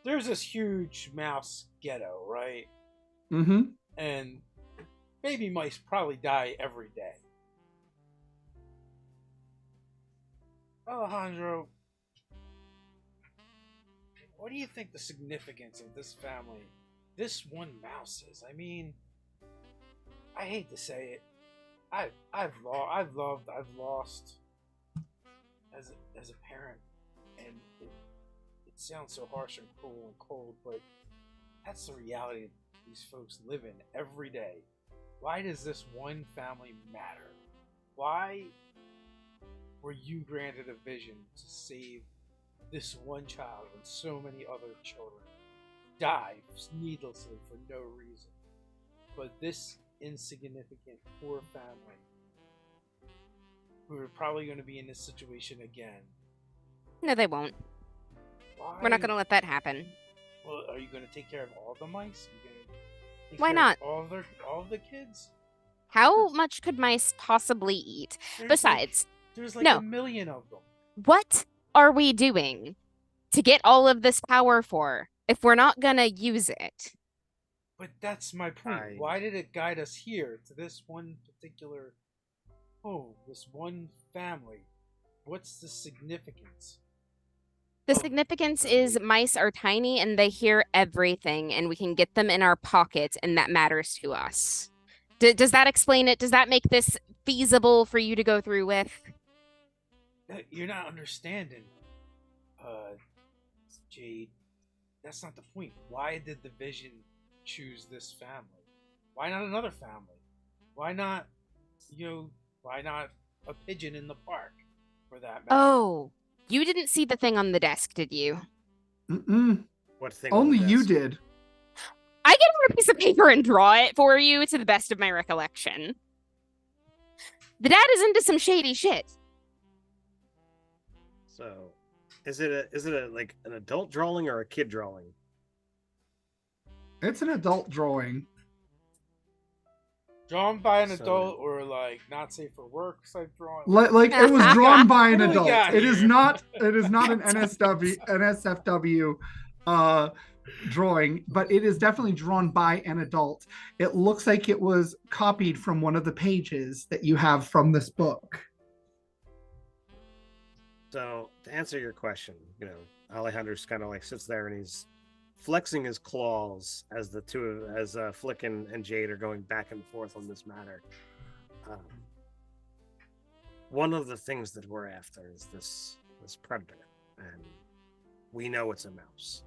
A: there's this huge mouse ghetto, right?
D: Mm-hmm.
A: And baby mice probably die every day. Alejandro, what do you think the significance of this family, this one mouse is? I mean, I hate to say it, I've lost as a parent, and it sounds so harsh and cruel and cold, but that's the reality these folks live in every day. Why does this one family matter? Why were you granted a vision to save this one child when so many other children die needlessly for no reason? But this insignificant, poor family, who are probably going to be in this situation again.
C: No, they won't.
A: Why?
C: We're not going to let that happen.
A: Well, are you going to take care of all the mice? Are you going to take
C: Why
A: care
C: not?
A: Of all of the kids?
C: How much could mice possibly eat? Besides,
A: there's like
C: no.
A: a million of them.
C: What are we doing to get all of this power for if we're not going to use it?
A: But that's my point. Why did it guide us here to this one particular home, this one family? What's the significance?
C: The significance is mice are tiny and they hear everything, and we can get them in our pockets, and that matters to us. Does that explain it? Does that make this feasible for you to go through with?
A: You're not understanding, Jade. That's not the point. Why did the Vision choose this family? Why not another family? Why not, why not a pigeon in the park, for that matter?
C: Oh, you didn't see the thing on the desk, did you?
D: Mm-mm.
B: What thing?
D: Only you did.
C: I can get a piece of paper and draw it for you to the best of my recollection. The dad is into some shady shit.
B: So, is it a like an adult drawing or a kid drawing?
D: It's an adult drawing.
A: Drawn by an adult, or like not safe for work type drawing?
D: Like it was drawn by an adult. It
A: here?
D: is not an NSFW drawing, but it is definitely drawn by an adult. It looks like it was copied from one of the pages that you have from this book.
B: So, to answer your question, Alejandro kind of like sits there and he's flexing his claws as Flick and Jade are going back and forth on this matter. One of the things that we're after is this predator, and we know it's a mouse.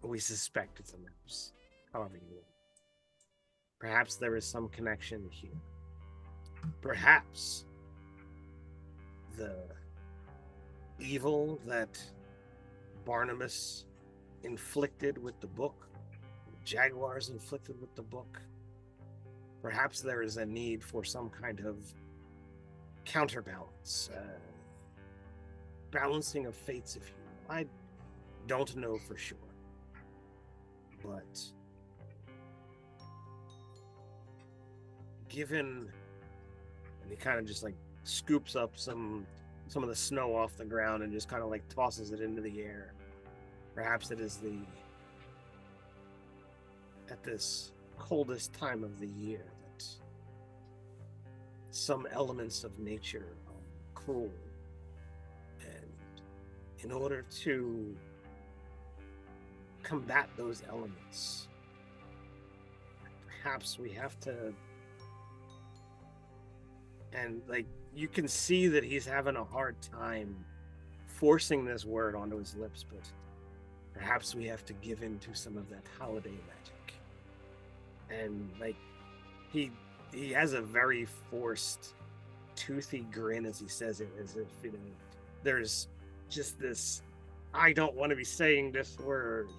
B: We suspect it's a mouse. However you will. Perhaps there is some connection here. Perhaps the evil that Barnabas inflicted with the book, Jaguars inflicted with the book, perhaps there is a need for some kind of counterbalance, balancing of fates, if you will. I don't know for sure, but given, and he kind of just like scoops up some of the snow off the ground and just kind of like tosses it into the air. Perhaps it is at this coldest time of the year that some elements of nature are cruel, and in order to combat those elements, perhaps we have to, and like you can see that he's having a hard time forcing this word onto his lips, but perhaps we have to give in to some of that holiday magic. And like he has a very forced, toothy grin as he says it, as if there's just this, I don't want to be saying this word,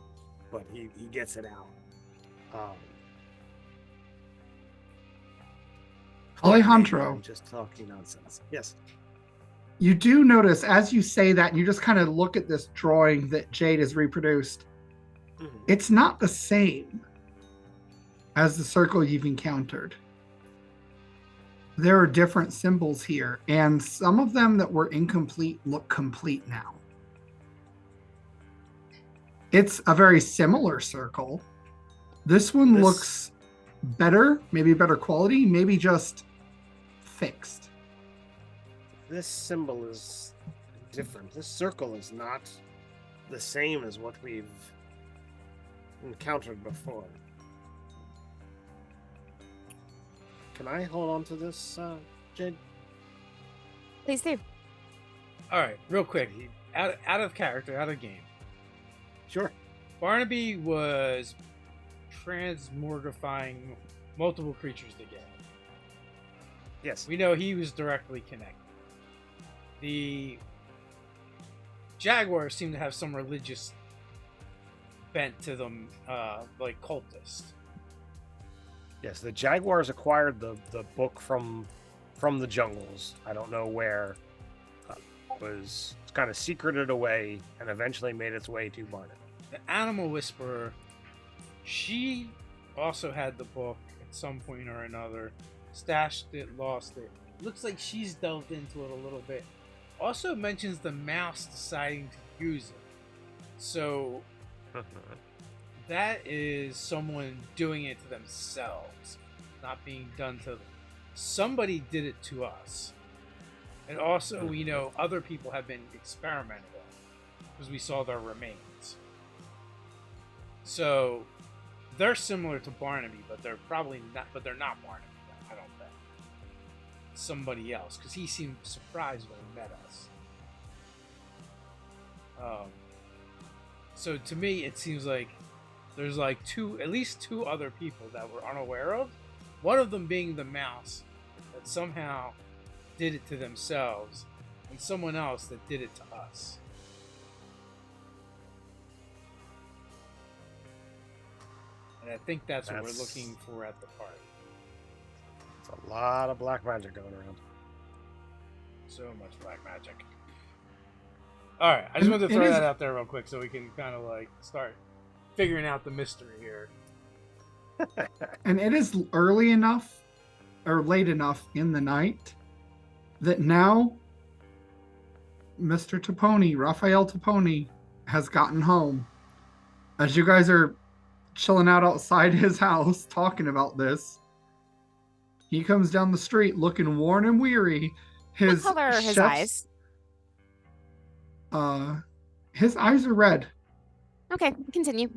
B: but he gets it out.
D: Alejandro,
B: I'm just talking nonsense. Yes.
D: You do notice as you say that, and you just kind of look at this drawing that Jade has reproduced. It's not the same as the circle you've encountered. There are different symbols here, and some of them that were incomplete look complete now. It's a very similar circle. This one looks better, maybe better quality, maybe just fixed.
B: This symbol is different. This circle is not the same as what we've encountered before. Can I hold on to this, Jade?
C: Please do.
A: All right, real quick, out of character, out of game.
B: Sure.
A: Barnaby was transmorgifying multiple creatures together.
B: Yes.
A: We know he was directly connected. The Jaguars seem to have some religious bent to them, like cultists.
B: Yes, the Jaguars acquired the book from the jungles. I don't know where. It was kind of secreted away and eventually made its way to Barnaby.
A: The Animal Whisperer, she also had the book at some point or another. Stashed it, lost it. Looks like she's delved into it a little bit. Also mentions the mouse deciding to use it. So that is someone doing it to themselves, not being done to them. Somebody did it to us. And also we know other people have been experimented on because we saw their remains. So they're similar to Barnaby, but they're probably not. But they're not Barnaby. I don't think. Somebody else, because he seemed surprised when he met us. So to me, it seems like there's like at least two other people that we're unaware of. One of them being the mouse that somehow did it to themselves, and someone else that did it to us. And I think that's what we're looking for at the party.
B: It's a lot of black magic going around.
A: So much black magic. Alright, I just wanted to throw that out there real quick so we can kind of like start figuring out the mystery here.
D: And it is early enough or late enough in the night that now Mr. Toponi, Raphael Toponi, has gotten home. As you guys are chilling out outside his house talking about this, he comes down the street looking worn and weary.
C: What color are his eyes?
D: His eyes are red.
C: Okay, continue.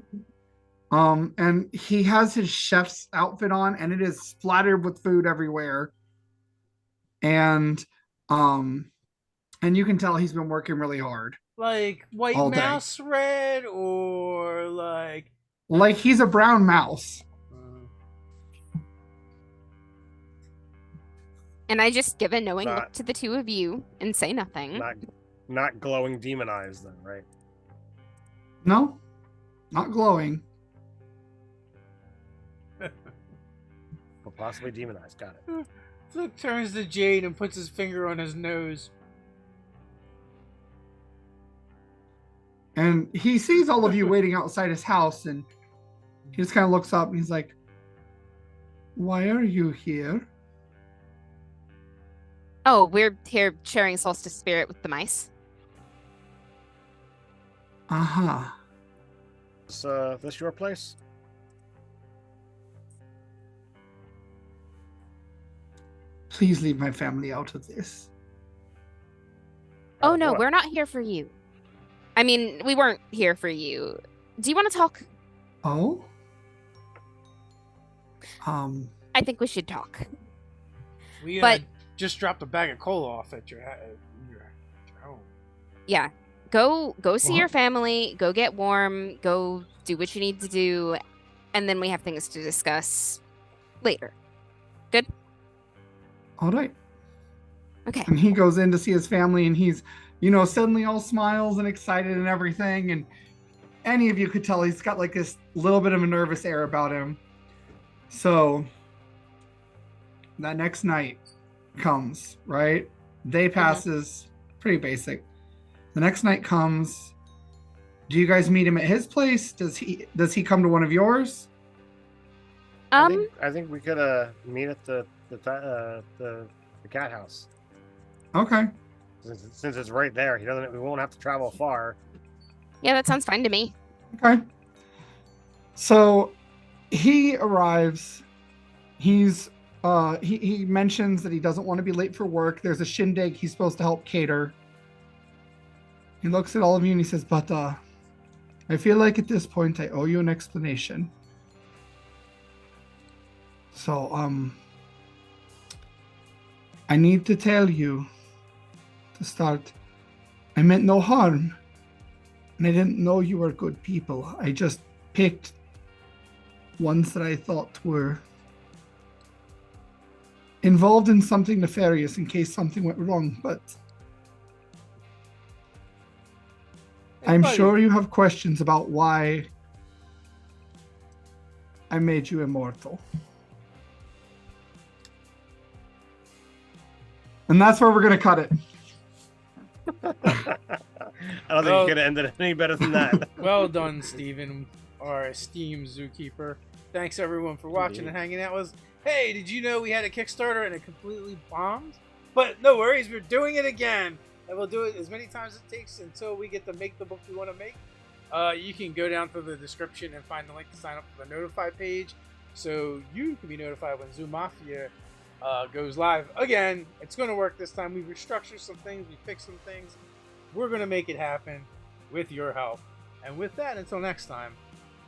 D: And he has his chef's outfit on, and it is splattered with food everywhere. And you can tell he's been working really hard.
A: Like white mouse red, or like
D: he's a brown mouse.
C: And I just give a knowing look to the two of you and say nothing.
B: Not glowing demon eyes then, right?
D: No, not glowing.
B: Well, possibly demon eyes. Got it.
A: Flick turns to Jade and puts his finger on his nose.
D: And he sees all of you waiting outside his house, and he just kind of looks up and he's like, "Why are you here?"
C: Oh, we're here sharing solstice spirit with the mice.
D: Uh-huh.
B: Is this your place?
D: Please leave my family out of this.
C: Oh no, we're not here for you. I mean, we weren't here for you. Do you want to talk?
D: Oh?
C: I think we should talk.
A: We
C: but
A: just dropped a bag of coal off at your home.
C: Yeah. Go see your family, go get warm, go do what you need to do, and then we have things to discuss later. Good?
D: All right.
C: Okay.
D: And he goes in to see his family, and he's, suddenly all smiles and excited and everything. And any of you could tell he's got like this little bit of a nervous air about him. So that next night comes, right? Day passes, pretty basic. The next night comes. Do you guys meet him at his place? Does he come to one of yours?
B: I think we could meet at the cat house.
D: Okay.
B: Since it's right there, we won't have to travel far.
C: Yeah, that sounds fine to me.
D: Okay. So he arrives. He mentions that he doesn't want to be late for work. There's a shindig he's supposed to help cater. He looks at all of you and he says, but I feel like at this point I owe you an explanation. So, I need to tell you to start. I meant no harm. And I didn't know you were good people. I just picked ones that I thought were involved in something nefarious in case something went wrong, but I'm sure you have questions about why I made you immortal. And that's where we're going to cut it.
B: I don't think you could have ended it any better than that.
A: Well done, Steven, our esteemed zookeeper. Thanks, everyone, for watching and hanging out with us. Hey, did you know we had a Kickstarter and it completely bombed? But no worries, we're doing it again. And we'll do it as many times as it takes until we get to make the book we want to make. You can go down to the description and find the link to sign up for the notify page so you can be notified when Zoo Mafia goes live. Again, it's going to work this time. We've restructured some things. We fixed some things. We're going to make it happen with your help. And with that, until next time,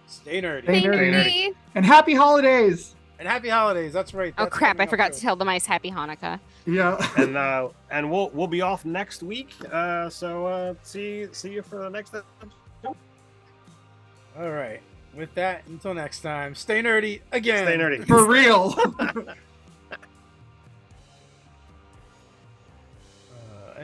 A: stay nerdy.
D: Stay nerdy. And happy holidays.
A: And happy holidays. That's right.
C: Oh
A: That's
C: crap! I
A: coming up
C: forgot
A: too.
C: to tell the mice Happy Hanukkah.
D: Yeah.
B: And we'll be off next week. So see you for the next episode.
A: All right. With that, until next time, stay nerdy again.
B: Stay nerdy.
D: For real.